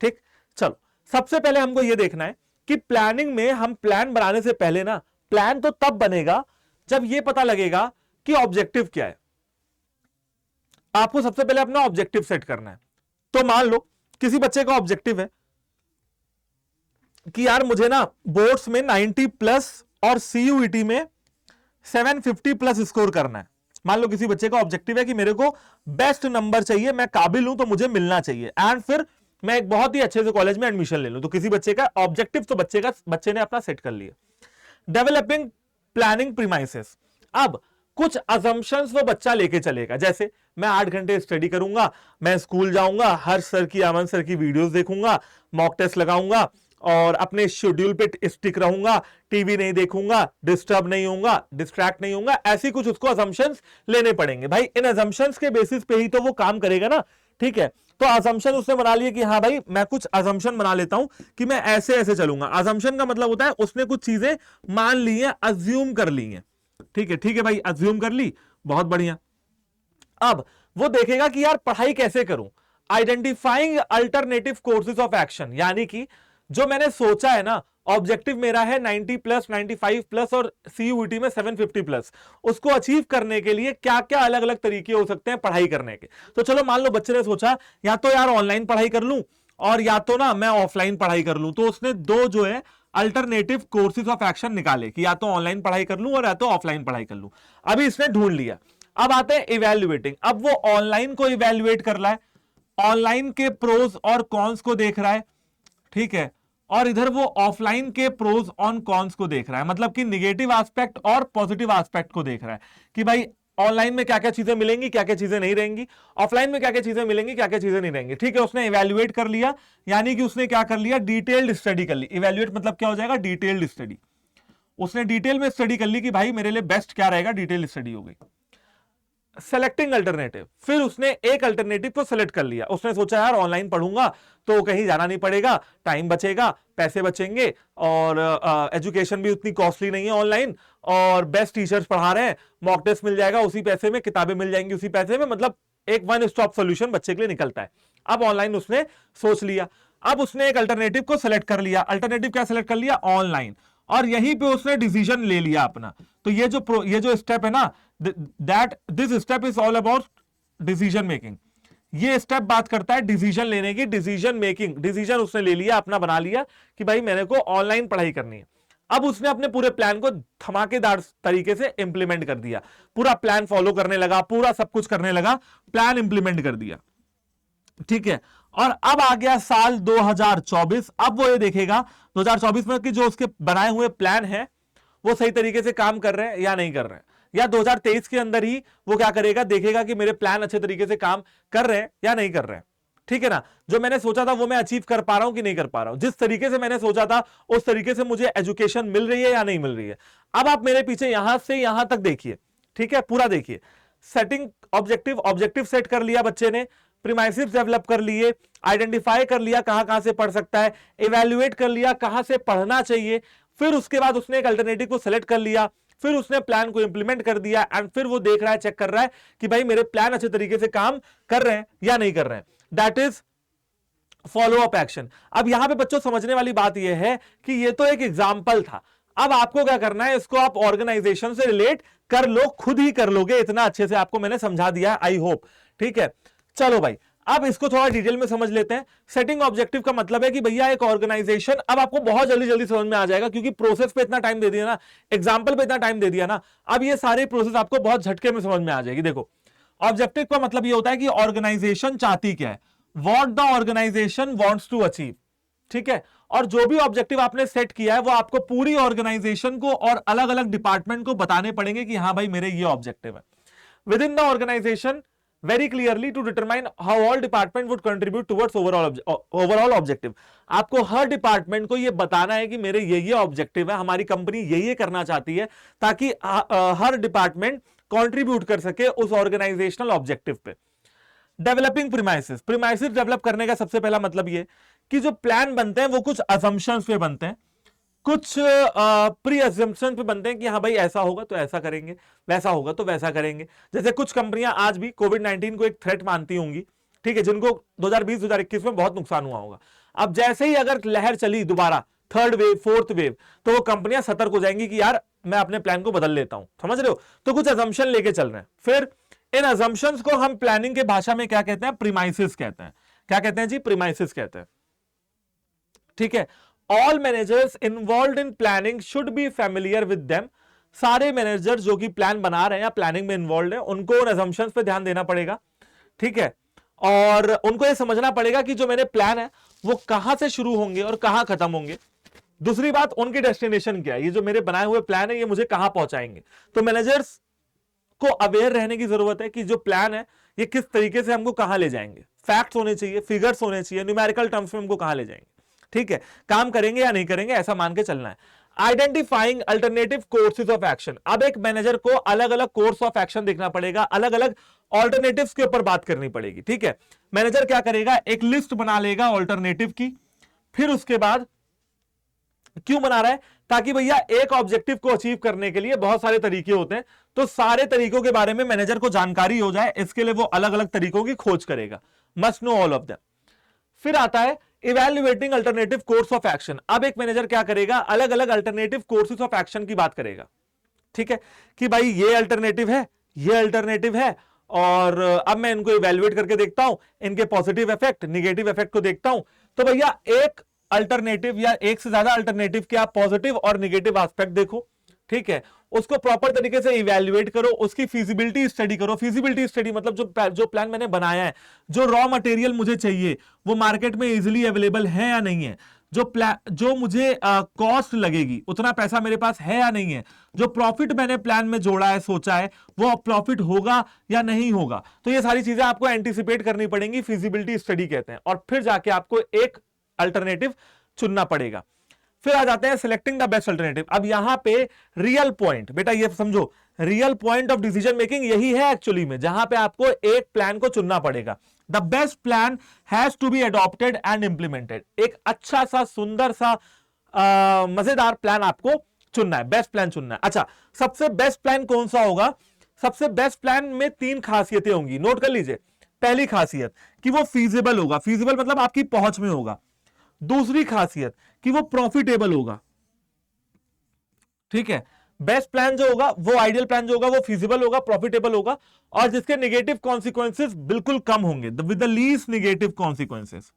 ठीक। चलो, सबसे पहले हमको यह देखना है कि प्लानिंग में हम प्लान बनाने से पहले ना, प्लान तो तब बनेगा जब यह पता लगेगा कि ऑब्जेक्टिव क्या है। आपको सबसे पहले अपना ऑब्जेक्टिव सेट करना है। तो मान लो किसी बच्चे का ऑब्जेक्टिव है कि यार मुझे ना बोर्ड्स में 90 प्लस और सीयूईटी में 750 प्लस स्कोर करना है। मान लो किसी बच्चे का ऑब्जेक्टिव है कि मेरे को बेस्ट नंबर चाहिए, मैं काबिल हूं तो मुझे मिलना चाहिए, एंड फिर मैं एक बहुत ही अच्छे से कॉलेज में एडमिशन ले लूं। तो किसी बच्चे का ऑब्जेक्टिव तो बच्चे ने अपना सेट कर लिया। Developing planning premises. अब कुछ अजम्पशंस वो बच्चा लेके चलेगा। जैसे मैं 8 घंटे स्टडी करूंगा, मैं स्कूल जाऊंगा, हर सर की, अमन सर की वीडियोस देखूंगा, मॉक टेस्ट लगाऊंगा और अपने शेड्यूल पे स्टिक रहूंगा, टीवी नहीं देखूंगा, डिस्टर्ब नहीं होऊंगा, डिस्ट्रैक्ट नहीं होऊंगा, ऐसी कुछ उसको अजम्पशंस लेने पड़ेंगे। भाई इन अजम्पशंस के बेसिस पे ही तो वो काम करेगा ना। ठीक है, तो अजम्पशन उसने बना लिया कि हाँ भाई मैं कुछ अजम्पशन बना लेता हूं कि मैं ऐसे ऐसे चलूंगा। अजम्पशन का मतलब होता है उसने कुछ चीजें मान ली हैं, अज्यूम कर ली हैं। ठीक है भाई, अज्यूम कर ली, बहुत बढ़िया। अब वो देखेगा कि यार पढ़ाई कैसे करूं, identifying alternative courses of action, यानी कि जो मैंने सोचा है ना, ऑब्जेक्टिव मेरा है 90 प्लस, 95 प्लस और सीयूईटी में 750 प्लस, उसको अचीव करने के लिए क्या क्या अलग अलग तरीके हो सकते हैं पढ़ाई करने के। तो चलो मान लो बच्चे ने सोचा या तो यार ऑनलाइन पढ़ाई कर लूं और या तो ना मैं ऑफलाइन पढ़ाई कर लूं, तो उसने दो जो है अल्टरनेटिव कोर्सेज ऑफ एक्शन निकाले कि या तो ऑनलाइन पढ़ाई कर लूं और या तो ऑफलाइन पढ़ाई कर लूं। अभी इसने ढूंढ लिया। अब आते हैं इवैल्यूएटिंग। अब वो ऑनलाइन को इवैल्यूएट कर रहा है, ऑनलाइन के प्रोज और कॉन्स को देख रहा है। ठीक है, और इधर वो ऑफलाइन के प्रोज ऑन कॉन्स को देख रहा है, मतलब कि निगेटिव एस्पेक्ट और पॉजिटिव एस्पेक्ट को देख रहा है कि भाई ऑनलाइन में क्या क्या चीजें मिलेंगी, क्या क्या चीजें नहीं रहेंगी, ऑफलाइन में क्या क्या चीजें मिलेंगी, क्या क्या चीजें नहीं रहेंगी। ठीक है, उसने इवैल्यूएट कर लिया, यानी कि उसने क्या कर लिया, डिटेल्ड स्टडी कर ली। इवैल्यूएट मतलब क्या हो जाएगा, डिटेल्ड स्टडी। उसने डिटेल में स्टडी कर ली कि भाई मेरे लिए बेस्ट क्या रहेगा, डिटेल स्टडी हो गई। सेलेक्टिंग अल्टरनेटिव, फिर उसने एक अल्टरनेटिव को सेलेक्ट कर लिया। उसने सोचा यार ऑनलाइन पढ़ूंगा तो कहीं जाना नहीं पड़ेगा, टाइम बचेगा, पैसे बचेंगे और एजुकेशन भी उतनी कॉस्टली नहीं है ऑनलाइन, और बेस्ट टीचर्स पढ़ा रहे हैं, मॉक टेस्ट मिल जाएगा उसी पैसे में, किताबें मिल जाएंगी उसी पैसे में, मतलब एक वन स्टॉप सोल्यूशन बच्चे के लिए निकलता है। अब ऑनलाइन उसने सोच लिया। अब उसने एक अल्टरनेटिव को सेलेक्ट कर लिया। अल्टरनेटिव क्या सेलेक्ट कर लिया, ऑनलाइन, और यहीं पे उसने डिसीजन ले लिया अपना। तो ये जो स्टेप है ना, that this step is all about decision making. ये स्टेप बात करता है डिसीजन लेने की, डिसीजन मेकिंग। डिसीजन उसने ले लिया, अपना बना लिया कि भाई मेरे को ऑनलाइन पढ़ाई करनी है। अब उसने अपने पूरे प्लान को धमाकेदार तरीके से इंप्लीमेंट कर दिया, पूरा प्लान फॉलो करने लगा, पूरा सब कुछ करने लगा, प्लान इंप्लीमेंट कर दिया। ठीक है, और अब आ गया साल 2024। अब वो ये देखेगा 2024 में कि जो उसके बनाए हुए प्लान है वो सही तरीके से काम कर रहे हैं या नहीं कर रहे हैं, या 2023 के अंदर ही वो क्या करेगा, देखेगा कि मेरे प्लान अच्छे तरीके से काम कर रहे हैं या नहीं कर रहे हैं। ठीक है ना, जो मैंने सोचा था वो मैं अचीव कर पा रहा हूं कि नहीं कर पा रहा हूं, जिस तरीके से मैंने सोचा था उस तरीके से मुझे एजुकेशन मिल रही है या नहीं मिल रही है। अब आप मेरे पीछे यहां से यहां तक देखिए। ठीक है, पूरा देखिए। सेटिंग ऑब्जेक्टिव, ऑब्जेक्टिव सेट कर लिया बच्चे ने, प्रीमाइसिस डेवलप कर लिए, आइडेंटिफाई कर लिया कहां कहां से पढ़ सकता है, इवैल्यूएट कर लिया कहां से पढ़ना चाहिए, फिर उसके बाद उसने एक अल्टरनेटिव को सेलेक्ट कर लिया, फिर उसने प्लान को इंप्लीमेंट कर दिया, एंड फिर वो देख रहा है, चेक कर रहा है कि भाई मेरे प्लान अच्छे तरीके से काम कर रहे हैं या नहीं कर रहे हैं। That is follow up action. अब यहां पे बच्चों समझने वाली बात यह है कि ये तो एक एग्जाम्पल था। अब आपको क्या करना है, इसको आप ऑर्गेनाइजेशन से रिलेट कर लो, खुद ही कर लोगे, इतना अच्छे से आपको मैंने समझा दिया है, आई होप। ठीक है, चलो भाई अब इसको थोड़ा डिटेल में समझ लेते हैं। सेटिंग ऑब्जेक्टिव का मतलब है कि भैया एक ऑर्गेनाइजेशन, अब आपको बहुत जल्दी जल्दी समझ में आ जाएगा क्योंकि प्रोसेस पे इतना टाइम दे दिया ना, एग्जांपल पे इतना टाइम दे दिया ना, अब ये सारे प्रोसेस आपको बहुत झटके में समझ में आ जाएगी। देखो, ऑब्जेक्टिव का मतलब ये होता है कि ऑर्गेनाइजेशन चाहती क्या है, what the organisation wants to achieve. ठीक है, और जो भी ऑब्जेक्टिव आपने सेट किया है वो आपको पूरी ऑर्गेनाइजेशन को और अलग अलग डिपार्टमेंट को बताने पड़ेंगे कि हाँ भाई मेरे ये ऑब्जेक्टिव है। Within the organisation very clearly to determine how all department would contribute towards overall objective। आपको हर डिपार्टमेंट को ये बताना है कि मेरे ये ऑब्जेक्टिव है, हमारी कंपनी ये करना चाहती है, ताकि हर डिपार्टमेंट कंट्रीब्यूट कर सके उस ऑर्गेनाइजेशनल ऑब्जेक्टिव पे। डेवलपिंग प्रीमाइसिस, प्रीमाइसिस डेवलप करने का सबसे पहला मतलब ये कि जो प्लान बनते हैं वो कुछ असम्पशंस पे बनते हैं, कुछ प्री अजम्पशन पे बनते हैं कि हाँ भाई ऐसा होगा तो ऐसा करेंगे, वैसा होगा तो वैसा करेंगे। जैसे कुछ कंपनियां आज भी कोविड-19 को एक थ्रेट मानती होंगी, ठीक है, जिनको 2020-2021 में बहुत नुकसान हुआ होगा। अब जैसे ही अगर लहर चली दोबारा, थर्ड वेव, फोर्थ वेव, तो वो कंपनियां सतर्क हो जाएंगी कि यार मैं अपने प्लान को बदल लेता हूं। समझ रहे हो, तो कुछ अजम्पशन लेके चल रहे हैं। फिर इन अजम्पशंस को हम प्लानिंग के भाषा में क्या कहते हैं, प्रीमाइसिस कहते हैं। क्या कहते हैं जी, प्रीमाइसिस कहते हैं। ठीक है, all managers involve in planning should be familiar with them. सारे मैनेजर जो कि प्लान बना रहे हैं या प्लानिंग में इन्वॉल्व है, उनको उन असम्पशंस पे ध्यान देना पड़ेगा। ठीक है, और उनको ये समझना पड़ेगा कि जो मेरे प्लान है वो कहां से शुरू होंगे और कहां खत्म होंगे। दूसरी बात, उनकी डेस्टिनेशन क्या है, ये जो मेरे बनाए हुए प्लान है ये मुझे कहां पहुंचाएंगे। तो मैनेजर्स को अवेयर रहने की जरूरत है कि जो प्लान है ये किस तरीके से हमको कहां ले जाएंगे, फैक्ट्स होने चाहिए, फिगर्स होने चाहिए, न्यूमेरिकल टर्म्स में हमको कहां ले जाएंगे, ठीक है, काम करेंगे या नहीं करेंगे ऐसा मान के चलना है। Identifying alternative courses of action, अब एक मैनेजर को अलग अलग कोर्स ऑफ एक्शन देखना पड़ेगा, अलग अलग ऑल्टरनेटिव्स के ऊपर बात करनी पड़ेगी, ठीक है। मैनेजर क्या करेगा, एक लिस्ट बना लेगा ऑल्टरनेटिव की, फिर उसके बाद क्यों बना रहा है, ताकि भैया एक ऑब्जेक्टिव को अचीव करने के लिए बहुत सारे तरीके होते हैं, तो सारे तरीकों के बारे में मैनेजर को जानकारी हो जाए, इसके लिए वो अलग अलग तरीकों की खोज करेगा, must know all of them. फिर आता है evaluating alternative course of action, अब एक मैनेजर क्या करेगा, अलग अलग अल्टरनेटिव कोर्सेज ऑफ एक्शन की बात करेगा, ठीक है, कि भाई ये अल्टरनेटिव है, ये अल्टरनेटिव है, और अब मैं इनको इवैल्यूएट करके देखता हूं, इनके पॉजिटिव इफेक्ट निगेटिव इफेक्ट को देखता हूं। तो भैया एक अल्टरनेटिव या एक से ज्यादा अल्टरनेटिव के आप पॉजिटिव और निगेटिव एस्पेक्ट देखो, ठीक है, उसको प्रॉपर तरीके से इवैल्यूएट करो, उसकी फिजिबिलिटी स्टडी करो। फिजिबिलिटी स्टडी मतलब जो प्लान मैंने बनाया है, जो रॉ मटेरियल मुझे चाहिए वो मार्केट में इजीली अवेलेबल है या नहीं है, जो मुझे कॉस्ट लगेगी उतना पैसा मेरे पास है या नहीं है, जो प्रॉफिट मैंने प्लान में जोड़ा है, सोचा है, वो प्रॉफिट होगा या नहीं होगा। तो ये सारी चीजें आपको एंटिसिपेट करनी पड़ेंगी, फिजिबिलिटी स्टडी कहते हैं, और फिर जाके आपको एक अल्टरनेटिव चुनना पड़ेगा। फिर आ जाते हैं सिलेक्टिंग द बेस्ट अल्टरनेटिव। अब यहां पे रियल पॉइंट, बेटा ये समझो, real point of decision making यही है एक्चुअली में, जहां पे आपको एक प्लान को चुनना पड़ेगा। The best plan has to be adopted and implemented, एक अच्छा सा सुंदर सा मजेदार प्लान आपको चुनना है, बेस्ट प्लान चुनना है। अच्छा, सबसे बेस्ट प्लान कौन सा होगा, सबसे बेस्ट प्लान में 3 खासियतें होंगी, नोट कर लीजिए। पहली खासियत कि वो फीजिबल होगा, फीजिबल मतलब आपकी पहुंच में होगा। दूसरी खासियत कि वो प्रॉफिटेबल होगा, ठीक है, बेस्ट प्लान जो होगा, वो आइडियल प्लान जो होगा वो फीजिबल होगा, प्रॉफिटेबल होगा, और जिसके नेगेटिव कॉन्सिक्वेंसेस बिल्कुल कम होंगे, with the least negative consequences,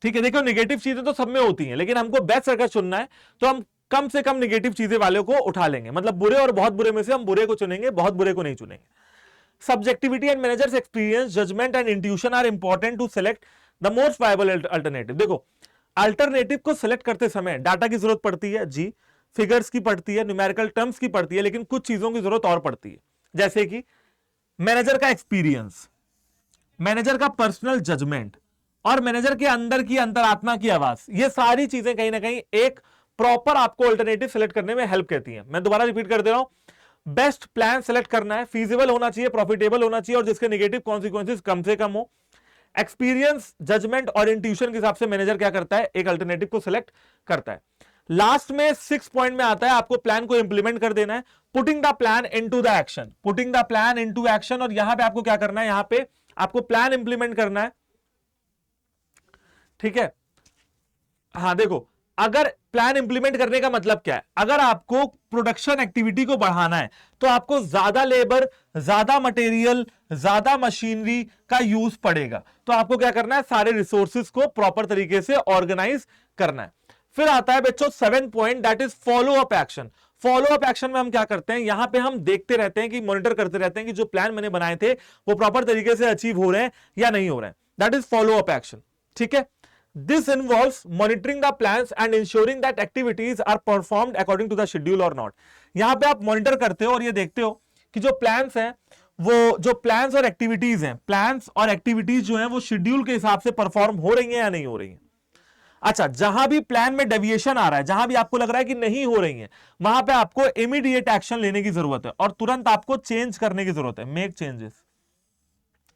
ठीक है। देखो नेगेटिव चीजें तो सब में होती हैं, लेकिन हमको बेस्ट अगर चुनना है तो हम कम से कम नेगेटिव चीजें वाले को उठा लेंगे, मतलब बुरे और बहुत बुरे में से हम बुरे को चुनेंगे, बहुत बुरे को नहीं चुनेंगे। Subjectivity and managers experience, judgement and intuition are important to select the most viable alternative. देखो अल्टरनेटिव को सिलेक्ट करते समय डाटा की जरूरत पड़ती है जी, फिगर्स की पड़ती है, न्यूमेरिकल टर्म्स की पड़ती है, लेकिन कुछ चीजों की जरूरत और पड़ती है, जैसे कि मैनेजर का एक्सपीरियंस, मैनेजर का पर्सनल जजमेंट, और मैनेजर के अंदर की अंतरात्मा की आवाज। ये सारी चीजें कहीं ना कहीं एक प्रॉपर आपको अल्टरनेटिव सेलेक्ट करने में हेल्प करती है। मैं दोबारा रिपीट कर दे रहा हूं, बेस्ट प्लान सेलेक्ट करना है, फीजिबल होना चाहिए, प्रॉफिटेबल होना चाहिए, और जिसके नेगेटिव कॉन्सिक्वेंसेस कम से कम हो। एक्सपीरियंस, जजमेंट और इंट्यूशन के हिसाब से मैनेजर क्या करता है, एक अल्टरनेटिव को सिलेक्ट करता है। लास्ट में 6 पॉइंट में आता है आपको प्लान को इंप्लीमेंट कर देना है, putting the plan into the action, putting the plan into action. और यहां पे आपको क्या करना है, यहां पे आपको प्लान इंप्लीमेंट करना है, ठीक है। हाँ देखो, अगर प्लान इंप्लीमेंट करने का मतलब क्या है, अगर आपको प्रोडक्शन एक्टिविटी को बढ़ाना है तो आपको ज्यादा लेबर, ज्यादा मटेरियल, ज्यादा मशीनरी का यूज पड़ेगा, तो आपको क्या करना है, सारे रिसोर्सेज को प्रॉपर तरीके से ऑर्गेनाइज करना है। फिर आता है बच्चों 7 point, that is follow up action. Follow up action में हम क्या करते हैं, यहां पे हम देखते रहते हैं कि मॉनिटर करते रहते हैं कि जो प्लान मैंने बनाए थे वो प्रॉपर तरीके से अचीव हो रहे हैं या नहीं हो रहे हैं, that is follow up action, ठीक है। This involves monitoring the plans and ensuring that activities are performed according to the schedule or not. यहां पे आप मॉनिटर करते हो और ये देखते हो कि जो प्लान्स हैं, वो जो प्लान्स और एक्टिविटीज हैं, प्लान्स और एक्टिविटीज जो हैं वो शेड्यूल के हिसाब से परफॉर्म हो रही हैं या नहीं हो रही हैं। अच्छा, जहां भी प्लान में डेविएशन आ रहा है, जहां भी आपको लग रहा है कि नहीं हो रही है, वहां पे आपको इमीडिएट एक्शन लेने की जरूरत है और तुरंत आपको चेंज करने की जरूरत है, मेक चेंजेस।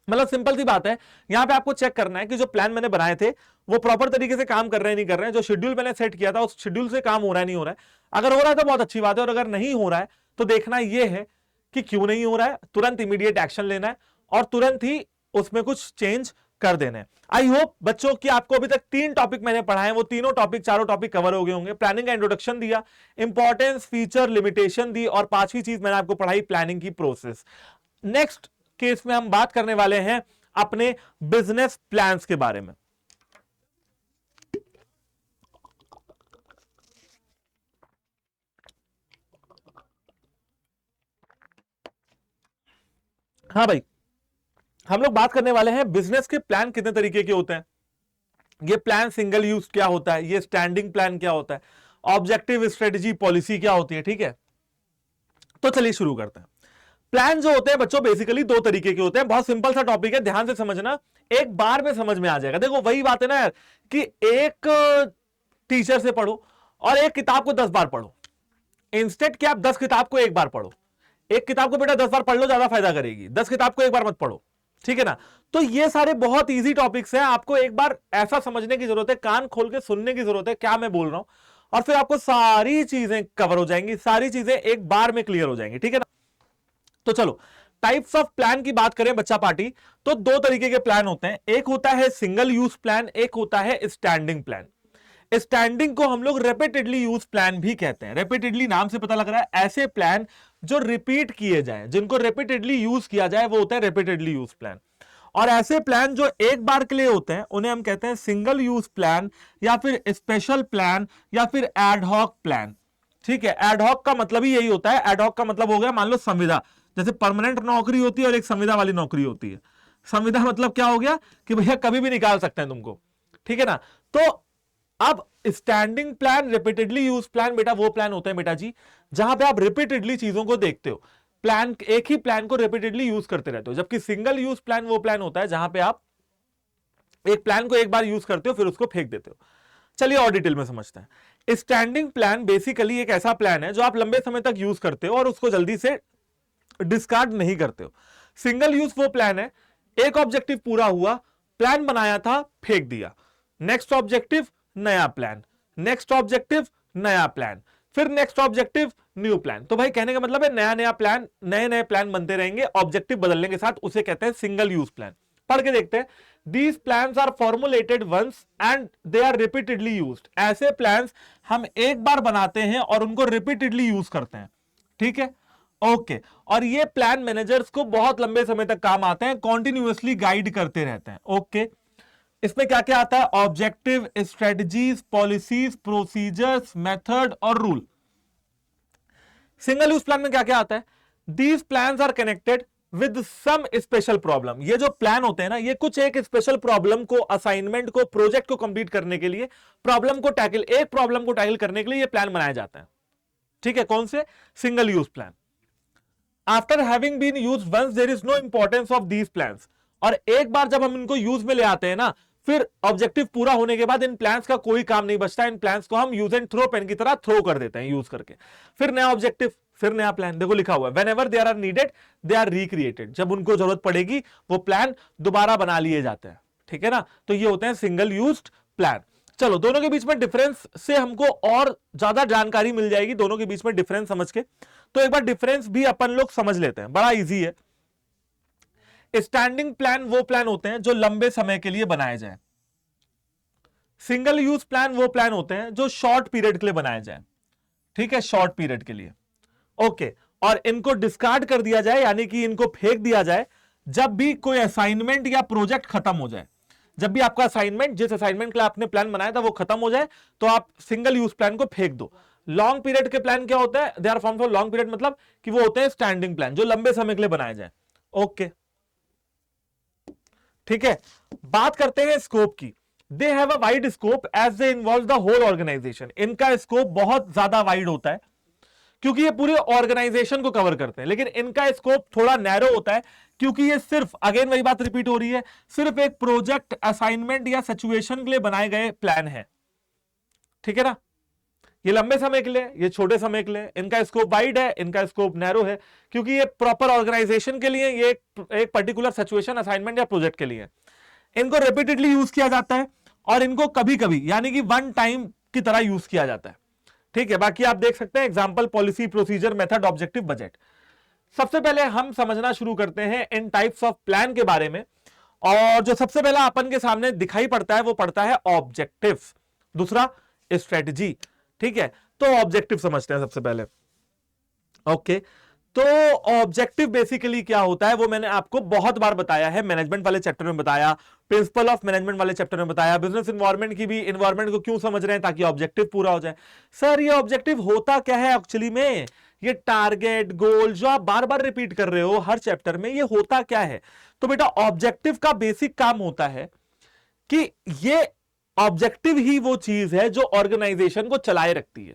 मतलब सिंपल सी बात है, यहां पे आपको चेक करना है कि जो प्लान मैंने बनाए थे वो प्रॉपर तरीके से काम कर रहे हैं नहीं कर रहे हैं, जो शेड्यूल मैंने सेट किया था उस शेड्यूल से काम हो रहा है नहीं हो रहा है। अगर हो रहा है तो बहुत अच्छी बात है, और अगर नहीं हो रहा है तो देखना यह है कि क्यों नहीं हो रहा है, तुरंत इमीडिएट एक्शन लेना है और तुरंत ही उसमें कुछ चेंज कर देना है। आई होप बच्चों कि आपको अभी तक 3 टॉपिक मैंने पढ़ाए, वो तीनों टॉपिक, चारों टॉपिक कवर हो गए होंगे। प्लानिंग का इंट्रोडक्शन दिया, इंपॉर्टेंस, फीचर, लिमिटेशन दी, और 5वीं चीज मैंने आपको पढ़ाई प्लानिंग की प्रोसेस। नेक्स्ट केस में हम बात करने वाले हैं अपने बिजनेस प्लान्स के बारे में। हाँ भाई, हम लोग बात करने वाले हैं बिजनेस के प्लान कितने तरीके के होते हैं, ये प्लान सिंगल यूज क्या होता है, ये स्टैंडिंग प्लान क्या होता है, ऑब्जेक्टिव, स्ट्रेटेजी, पॉलिसी क्या होती है, ठीक है। तो चलिए शुरू करते हैं। प्लान जो होते हैं बच्चों बेसिकली दो तरीके के होते हैं। बहुत सिंपल सा टॉपिक है, ध्यान से समझना, एक बार में समझ में आ जाएगा। देखो वही बात है ना यार कि एक टीचर से पढ़ो और एक किताब को 10 बार पढ़ो, इंस्टेड कि आप 10 किताब को एक बार पढ़ो। एक किताब को बेटा 10 बार पढ़ लो, ज्यादा फायदा करेगी, 10 किताब को एक बार मत पढ़ो, ठीक है ना। तो ये सारे बहुत इजी टॉपिक्स हैं, आपको एक बार ऐसा समझने की जरूरत है, कान खोल के सुनने की जरूरत है क्या मैं बोल रहा हूं, और फिर आपको सारी चीजें कवर हो जाएंगी, सारी चीजें एक बार में क्लियर हो जाएंगी, ठीक है ना। तो चलो टाइप्स ऑफ प्लान की बात करें बच्चा पार्टी, तो दो तरीके के प्लान होते हैं, एक होता है सिंगल यूज प्लान, एक होता है स्टैंडिंग प्लान। स्टैंडिंग को हम लोग रिपीटेडली यूज प्लान भी कहते हैं। रिपीटेडली नाम से पता लग रहा है, ऐसे प्लान जो रिपीट किए जाएं, जिनको रिपीटेडली यूज किया जाए वो होता है रिपीटेडली यूज प्लान। और ऐसे प्लान जो एक बार के लिए होते हैं उन्हें हम कहते हैं सिंगल यूज प्लान, या फिर स्पेशल प्लान, या फिर एडहॉक प्लान, ठीक है। एडहॉक का मतलब ही यही होता है। एडहॉक का मतलब हो गया, मान लो संविदा, जैसे परमानेंट नौकरी होती है और एक संविदा वाली नौकरी होती है। संविदा मतलब क्या हो गया कि भैया कभी भी निकाल सकते हैं तुमको, ठीक है ना। तो अब standing plan, repeatedly use plan, बेटा वो प्लान होते हैं बेटा जी जहां पे आप रिपीटेडली चीजों को देखते हो, प्लान एक ही प्लान को रिपीटेडली यूज करते रहते हो। जबकि सिंगल यूज प्लान वो प्लान होता है जहां पे आप एक प्लान को एक बार यूज करते हो फिर उसको फेंक देते हो। चलिए और डिटेल में समझते हैं। स्टैंडिंग प्लान बेसिकली एक ऐसा प्लान है जो आप लंबे समय तक यूज करते हो और उसको जल्दी से डिस्कार्ड नहीं करते हो। सिंगल यूज वो प्लान है, एक ऑब्जेक्टिव पूरा हुआ, प्लान बनाया था फेंक दिया, नेक्स्ट ऑब्जेक्टिव नया प्लान, नेक्स्ट ऑब्जेक्टिव नया प्लान, फिर नेक्स्ट ऑब्जेक्टिव न्यू प्लान। तो भाई कहने का मतलब है नया नया प्लान, नए नए प्लान बनते रहेंगे, ऑब्जेक्टिव बदलने के साथ, उसे कहते हैं सिंगल यूज प्लान। पढ़ के देखते हैं। These plans are formulated once and they are repeatedly used। ऐसे प्लान्स हम एक बार बनाते हैं और उनको रिपीटेडली यूज करते हैं, ठीक है, ओके। और ये प्लान मैनेजर्स को बहुत लंबे समय तक काम आते हैं, कॉन्टिन्यूअसली गाइड करते रहते हैं, ओके। इसमें क्या क्या आता है? Objective, strategies, policies, procedures, method और रूल। सिंगल यूज प्लान में क्या क्या आता है? These plans are connected with some special problem. ये जो प्लान होते हैं ना, ये कुछ एक स्पेशल प्रॉब्लम को, असाइनमेंट को, प्रोजेक्ट को कंप्लीट करने के लिए, एक प्रॉब्लम को टैकल करने के लिए ये प्लान बनाया जाता है, ठीक है। कौन से? Single use plan. After having been used once there is no importance of these plans. और एक बार जब हम इनको यूज में ले आते हैं ना, फिर ऑब्जेक्टिव पूरा होने के बाद इन प्लान्स का कोई काम नहीं बचता, इन प्लान्स को हम यूज एंड थ्रो पेन की तरह थ्रो कर देते हैं यूज करके। फिर नया ऑब्जेक्टिव, फिर नया प्लान। देखो लिखा हुआ है whenever they are needed they are recreated. जब उनको जरूरत पड़ेगी वो प्लान दोबारा बना लिए जाते हैं, ठीक है ना। तो ये होते हैं सिंगल यूज्ड प्लान। चलो दोनों के बीच में डिफरेंस से हमको और ज्यादा जानकारी मिल जाएगी, दोनों के बीच में डिफरेंस समझ के। तो एक बार डिफरेंस भी अपन लोग समझ लेते हैं, बड़ा इजी है। स्टैंडिंग प्लान वो प्लान होते हैं जो लंबे समय के लिए बनाए जाए। सिंगल यूज प्लान वो प्लान होते हैं जो शॉर्ट पीरियड के लिए बनाए जाए, ठीक है, शॉर्ट पीरियड के लिए, ओके। और इनको डिस्कार्ड कर दिया जाए, यानी कि इनको फेंक दिया जाए जब भी कोई असाइनमेंट या प्रोजेक्ट खत्म हो जाए। जब भी आपका असाइनमेंट, जिस असाइनमेंट के लिए आपने प्लान बनाया था वो खत्म हो जाए, तो आप सिंगल यूज प्लान को फेंक दो। लॉन्ग पीरियड के प्लान क्या होता है? They are form for long period, मतलब कि वो होते हैं स्टैंडिंग प्लान जो लंबे समय के लिए बनाए जाए, ओके, ठीक है। बात करते हैं स्कोप की। They have a wide scope as they involve the whole organisation. इनका स्कोप बहुत ज्यादा वाइड होता है क्योंकि ये पूरे ऑर्गेनाइजेशन को कवर करते हैं, लेकिन इनका स्कोप थोड़ा नैरो होता है क्योंकि ये सिर्फ, अगेन वही बात रिपीट हो रही है, सिर्फ एक प्रोजेक्ट, असाइनमेंट या सिचुएशन के लिए बनाए गए प्लान है, ठीक है ना। ये लंबे समय के लिए, ये छोटे समय के लिए। इनका स्कोप वाइड है, इनका स्कोप नैरो है क्योंकि ये प्रॉपर ऑर्गेनाइजेशन के लिए, ये एक पर्टिकुलर सिचुएशन, असाइनमेंट या प्रोजेक्ट के लिए। इनको रिपीटेडली यूज किया जाता है और इनको कभी कभी, यानी कि वन टाइम की तरह यूज किया जाता है, ठीक है। बाकी आप देख सकते हैं example, policy, procedure, method, objective, budget. सबसे पहले हम समझना शुरू करते हैं इन टाइप्स ऑफ प्लान के बारे में, और जो सबसे पहला अपन के सामने दिखाई पड़ता है वो पड़ता है ऑब्जेक्टिव, दूसरा स्ट्रेटजी, ठीक है। तो ऑब्जेक्टिव समझते हैं सबसे पहले, ओके। तो ऑब्जेक्टिव बेसिकली क्या होता है वो मैंने आपको बहुत बार बताया है, मैनेजमेंट वाले चैप्टर में बताया, प्रिंसिपल ऑफ मैनेजमेंट वाले चैप्टर में बताया, बिजनेस इन्वायरमेंट की भी, इन्वायरमेंट को क्यों समझ रहे हैं ताकि ऑब्जेक्टिव पूरा हो जाए। सर ये ऑब्जेक्टिव होता क्या है एक्चुअली में? ये टारगेट, गोल जो आप बार बार रिपीट कर रहे हो हर चैप्टर में, ये होता क्या है? तो बेटा ऑब्जेक्टिव का बेसिक काम होता है कि ये ऑब्जेक्टिव ही वो चीज है जो ऑर्गेनाइजेशन को चलाए रखती है।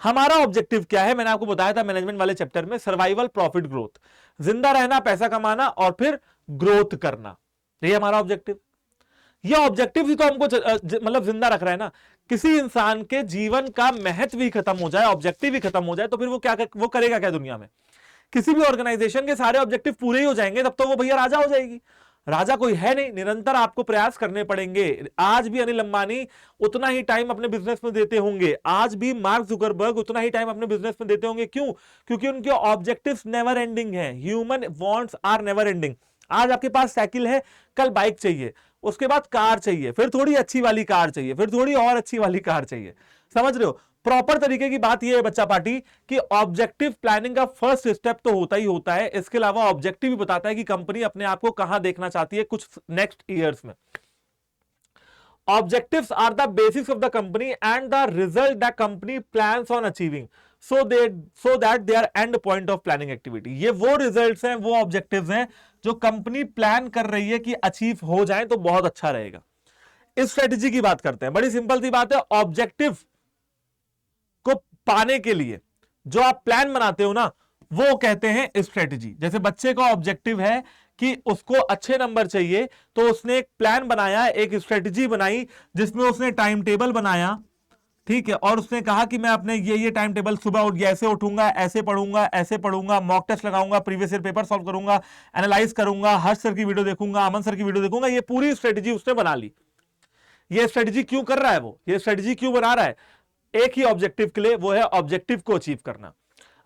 हमारा ऑब्जेक्टिव क्या है, मैंने आपको बताया था मैनेजमेंट वाले चैप्टर में, सर्वाइवल, प्रॉफिट, ग्रोथ, जिंदा रहना, पैसा कमाना और फिर ग्रोथ करना, ये हमारा ऑब्जेक्टिव। ये ऑब्जेक्टिव ही तो हमको मतलब जिंदा रख रहा है ना। किसी इंसान के जीवन का महत्व ही खत्म हो जाए, ऑब्जेक्टिव ही खत्म हो जाए, तो फिर वो करेगा क्या दुनिया में। किसी भी ऑर्गेनाइजेशन के सारे ऑब्जेक्टिव पूरे ही हो जाएंगे तब तो वो भैया राजा हो जाएगी। राजा कोई है नहीं, निरंतर आपको प्रयास करने पड़ेंगे। आज भी अनिल अंबानी उतना ही टाइम अपने बिजनेस में देते होंगे, आज भी मार्क जुकरबर्ग उतना ही टाइम अपने बिजनेस में देते होंगे। क्यों? क्योंकि उनके ऑब्जेक्टिव्स नेवर एंडिंग हैं। Human wants are never ending. आज आपके पास साइकिल है, कल बाइक चाहिए, उसके बाद कार चाहिए, फिर थोड़ी अच्छी वाली कार चाहिए, फिर थोड़ी और अच्छी वाली कार चाहिए। समझ रहे हो? प्रॉपर तरीके की बात यह है बच्चा पार्टी कि ऑब्जेक्टिव प्लानिंग का फर्स्ट स्टेप तो होता ही होता है। इसके अलावा ऑब्जेक्टिव भी बताता है कि कंपनी अपने आप को कहां देखना चाहती है कुछ नेक्स्ट ईयर्स में। Objectives are the basis of the company and the result the company plans on achieving so that they are end point of planning activity। ये वो रिजल्ट्स हैं, वो ऑब्जेक्टिव्स हैं जो कंपनी प्लान कर रही है कि अचीव हो जाए तो बहुत अच्छा रहेगा। इस स्ट्रेटेजी की बात करते हैं। बड़ी सिंपल सी बात है, ऑब्जेक्टिव को पाने के लिए जो आप प्लान बनाते हो ना, वो कहते हैं स्ट्रेटेजी। जैसे बच्चे का ऑब्जेक्टिव है कि उसको अच्छे नंबर चाहिए, तो उसने एक प्लान बनाया, एक स्ट्रेटेजी बनाई जिसमें उसने टाइम टेबल बनाया, ठीक है, और उसने कहा कि मैं अपने ये टाइम टेबल सुबह उठ ऐसे उठूंगा, ऐसे पढ़ूंगा, मॉक टेस्ट लगाऊंगा, प्रीवियस ईयर पेपर सॉल्व करूंगा, एनालाइज करूंगा, हर्ष सर की वीडियो देखूंगा, अमन सर की वीडियो देखूंगा। ये पूरी स्ट्रेटेजी उसने बना ली। ये स्ट्रेटेजी क्यों कर रहा है वो, ये स्ट्रेटेजी क्यों बना रहा है? एक ही ऑब्जेक्टिव के लिए, वो है ऑब्जेक्टिव को अचीव करना।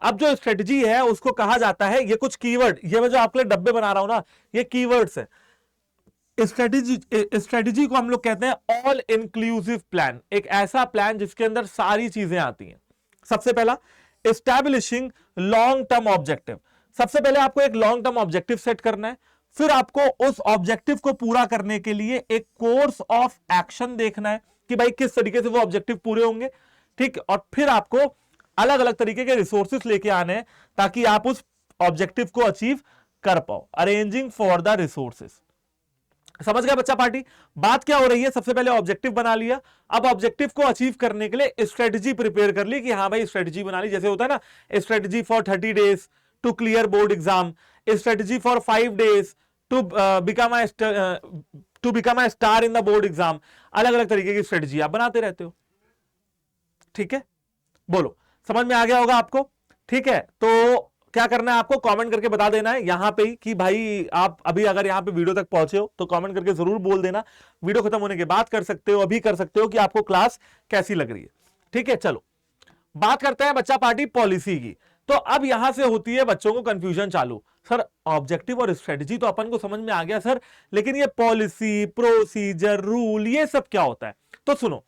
अब जो स्ट्रेटेजी है उसको कहा जाता है, ये कुछ कीवर्ड, ये मैं जो आपके लिए डब्बे बना रहा हूं ना, ये कीवर्ड्स है। स्ट्रेटेजी को हम लोग कहते हैं ऑल इंक्लूसिव प्लान, एक ऐसा प्लान जिसके अंदर सारी चीजें आती हैं। सबसे पहला, एस्टैब्लिशिंग लॉन्ग टर्म ऑब्जेक्टिव। सबसे पहले आपको एक लॉन्ग टर्म ऑब्जेक्टिव सेट करना है, फिर आपको उस ऑब्जेक्टिव को पूरा करने के लिए एक कोर्स ऑफ एक्शन देखना है कि भाई किस तरीके से वो ऑब्जेक्टिव पूरे होंगे, ठीक। और फिर आपको अलग अलग तरीके के रिसोर्सेस लेके आने हैं ताकि आप उस ऑब्जेक्टिव को अचीव कर पाओ। Arranging for the resources. समझ गया बच्चा पार्टी? बात क्या हो रही है, सबसे पहले ऑब्जेक्टिव बना लिया, अब ऑब्जेक्टिव को अचीव करने के लिए स्ट्रेटेजी प्रिपेयर कर ली कि हाँ भाई स्ट्रेटेजी बना ली। जैसे होता है ना, strategy for 30 days to clear board exam, strategy for 5 days to become a star in the board exam. अलग अलग तरीके की स्ट्रेटेजी आप बनाते रहते हो, ठीक है। बोलो, समझ में आ गया होगा आपको? ठीक है, तो क्या करना है आपको, कमेंट करके बता देना है यहां पे ही कि भाई आप अभी अगर यहां पे वीडियो तक पहुंचे हो तो कमेंट करके जरूर बोल देना। वीडियो खत्म होने के बाद कर सकते हो, अभी कर सकते हो कि आपको क्लास कैसी लग रही है, ठीक है। चलो बात करते हैं बच्चा पार्टी पॉलिसी की। तो अब यहां से होती है बच्चों को कंफ्यूजन चालू, सर ऑब्जेक्टिव और स्ट्रेटेजी तो अपन को समझ में आ गया सर, लेकिन ये पॉलिसी, प्रोसीजर, रूल, ये सब क्या होता है? तो सुनो,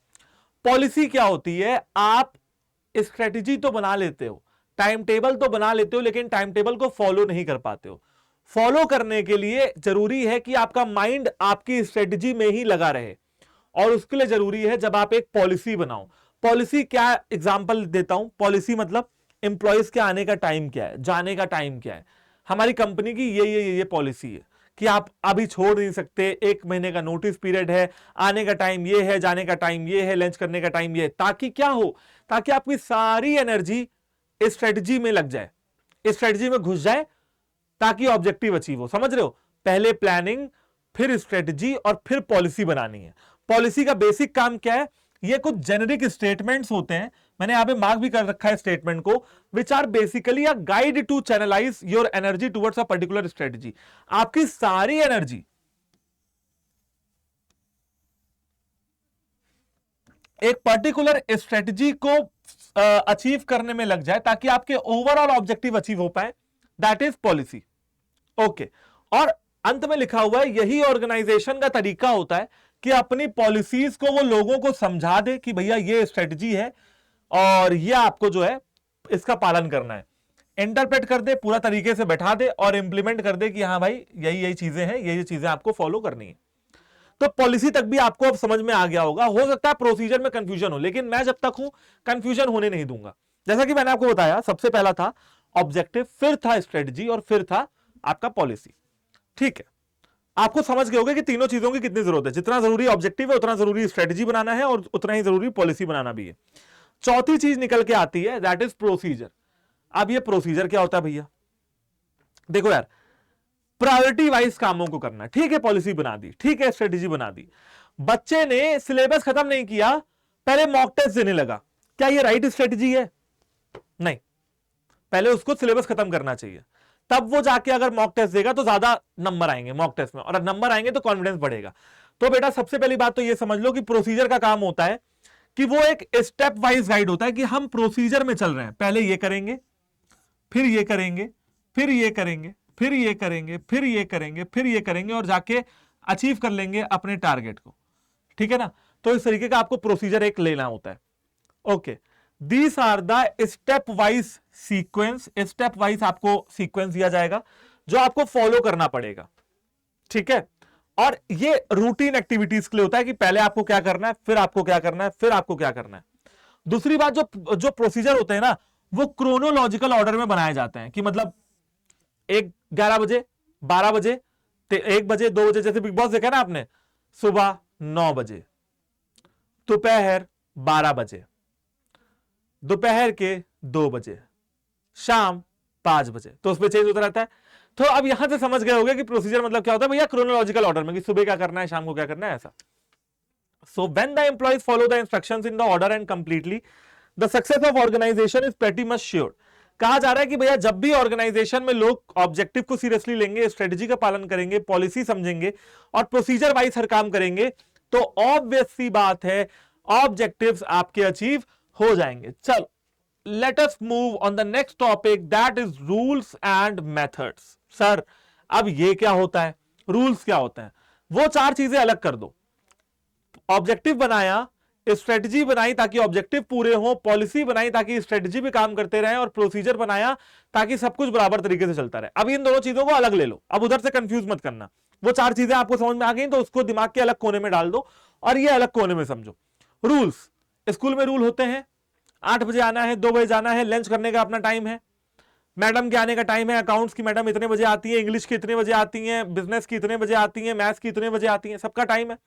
पॉलिसी क्या होती है, आप स्ट्रेटेजी तो बना लेते हो, टाइम टेबल तो बना लेते हो, लेकिन टाइम टेबल को फॉलो नहीं कर पाते हो। फॉलो करने के लिए जरूरी है कि आपका माइंड आपकी स्ट्रेटेजी में ही लगा रहे, और उसके लिए जरूरी है जब आप एक पॉलिसी बनाओ। पॉलिसी क्या, एग्जांपल देता हूं, पॉलिसी मतलब एम्प्लॉयज के आने का टाइम क्या है, जाने का टाइम क्या है। हमारी कंपनी की ये पॉलिसी है कि आप अभी छोड़ नहीं सकते, 1 महीने का नोटिस पीरियड है, आने का टाइम ये है, जाने का टाइम ये है, लंच करने का टाइम ये है, ताकि क्या हो, ताकि आपकी सारी एनर्जी स्ट्रेटजी में लग जाए, स्ट्रेटजी में घुस जाए, ताकि ऑब्जेक्टिव अचीव हो। समझ रहे हो? पहले प्लानिंग, फिर स्ट्रेटजी और फिर पॉलिसी बनानी है। पॉलिसी का बेसिक काम क्या है, ये कुछ जेनेरिक स्टेटमेंट्स होते हैं, मैंने यहां पे मार्क भी कर रखा है स्टेटमेंट को, which are basically a guide to channelise your energy towards a particular strategy. आपकी सारी एनर्जी एक पर्टिकुलर स्ट्रेटजी को अचीव करने में लग जाए ताकि आपके ओवरऑल ऑब्जेक्टिव अचीव हो पाए, दैट इज पॉलिसी। ओके, और अंत में लिखा हुआ है यही ऑर्गेनाइजेशन का तरीका होता है कि अपनी पॉलिसीज को वो लोगों को समझा दे कि भैया ये स्ट्रेटजी है और ये आपको जो है इसका पालन करना है, इंटरप्रेट कर दे, पूरा तरीके से बैठा दे और इंप्लीमेंट कर दे कि हाँ भाई यही चीजें हैं, यही चीजें आपको फॉलो करनी है। तो पॉलिसी तक भी आपको अब समझ में आ गया होगा। हो सकता है प्रोसीजर में कंफ्यूजन हो, लेकिन मैं जब तक हूं कंफ्यूजन होने नहीं दूंगा। जैसा कि मैंने आपको बताया, सबसे पहला था ऑब्जेक्टिव, फिर था स्ट्रेटजी और फिर था आपका पॉलिसी, ठीक है। आपको समझ गए होगे कि तीनों चीजों की कितनी जरूरत है, जितना जरूरी ऑब्जेक्टिव है उतना जरूरी स्ट्रेटजी बनाना है और उतना ही जरूरी पॉलिसी बनाना भी है। चौथी चीज निकल के आती है, दैट इज प्रोसीजर। अब ये प्रोसीजर क्या होता है भैया? देखो यार, प्रायोरिटी वाइज कामों को करना, ठीक है, पॉलिसी बना दी, ठीक है, स्ट्रेटेजी बना दी, बच्चे ने सिलेबस खत्म नहीं किया, पहले मॉक टेस्ट देने लगा, क्या ये राइट स्ट्रेटेजी है? नहीं, पहले उसको सिलेबस खत्म करना चाहिए, तब वो जाके अगर मॉक टेस्ट देगा तो ज्यादा नंबर आएंगे मॉक टेस्ट में, और नंबर आएंगे तो कॉन्फिडेंस बढ़ेगा। तो बेटा सबसे पहली बात तो ये समझ लो कि प्रोसीजर का काम होता है कि वो एक स्टेप वाइज गाइड होता है कि हम प्रोसीजर में चल रहे हैं, पहले ये करेंगे, फिर ये करेंगे, फिर ये करेंगे, फिर ये करेंगे, फिर ये करेंगे, फिर ये करेंगे, और जाके अचीव कर लेंगे अपने टारगेट को, ठीक है ना? तो इस तरीके का आपको प्रोसीजर एक लेना होता है। Okay, these are the step wise sequence, step wise आपको सीक्वेंस दिया जाएगा जो आपको फॉलो करना पड़ेगा, ठीक है? और ये रूटीन एक्टिविटीज के लिए होता है कि पहले आपको क्या करना है, फिर आपको क्या करना है, फिर आपको क्या करना है। दूसरी बात, जो प्रोसीजर होते हैं ना, वो क्रोनोलॉजिकल ऑर्डर में बनाए जाते हैं, कि मतलब 11 बजे, 12 बजे, 1 बजे, 2 बजे, जैसे बिग बॉस देखा ना आपने, सुबह 9 बजे, दोपहर 12 बजे, दोपहर के 2 बजे, शाम 5 बजे, तो उसमें चेंज होता रहता है। तो अब यहां से समझ गए होंगे कि प्रोसीजर मतलब क्या होता है भैया, क्रोनोलॉजिकल ऑर्डर में, कि सुबह क्या करना है, शाम को क्या करना है, ऐसा। So when the employees follow the instructions in the order and completely, the success of organisation is pretty much sure. कहा जा रहा है कि भैया जब भी ऑर्गेनाइजेशन में लोग ऑब्जेक्टिव को सीरियसली लेंगे, स्ट्रेटेजी का पालन करेंगे, पॉलिसी समझेंगे और प्रोसीजर वाइज हर काम करेंगे, तो ऑब्वियस सी बात है ऑब्जेक्टिव्स आपके अचीव हो जाएंगे। चलो, let us move on the next topic, that is rules and methods। Sir अब ये क्या होता है, रूल्स क्या होते हैं? वो चार चीजें अलग कर दो। ऑब्जेक्टिव बनाया, स्ट्रेटजी बनाई ताकि ऑब्जेक्टिव पूरे हो, पॉलिसी बनाई ताकि स्ट्रेटजी भी काम करते रहे, और प्रोसीजर बनाया ताकि सब कुछ बराबर तरीके से चलता रहे। अब इन दोनों चीजों को अलग ले लो, अब उधर से कंफ्यूज मत करना। वो चार चीजें आपको समझ में आ गई तो उसको दिमाग के अलग कोने में डाल दो और ये अलग कोने में समझो। रूल्स, स्कूल में रूल होते हैं, 8 बजे आना है, 2 बजे जाना है, लंच करने का अपना टाइम है, मैडम के आने का टाइम है, अकाउंट्स की मैडम इतने बजे आती है, इंग्लिश की इतने बजे आती हैं, बिजनेस की इतने बजे आती हैं, मैथ्स की इतने बजे आती हैं, सबका टाइम है।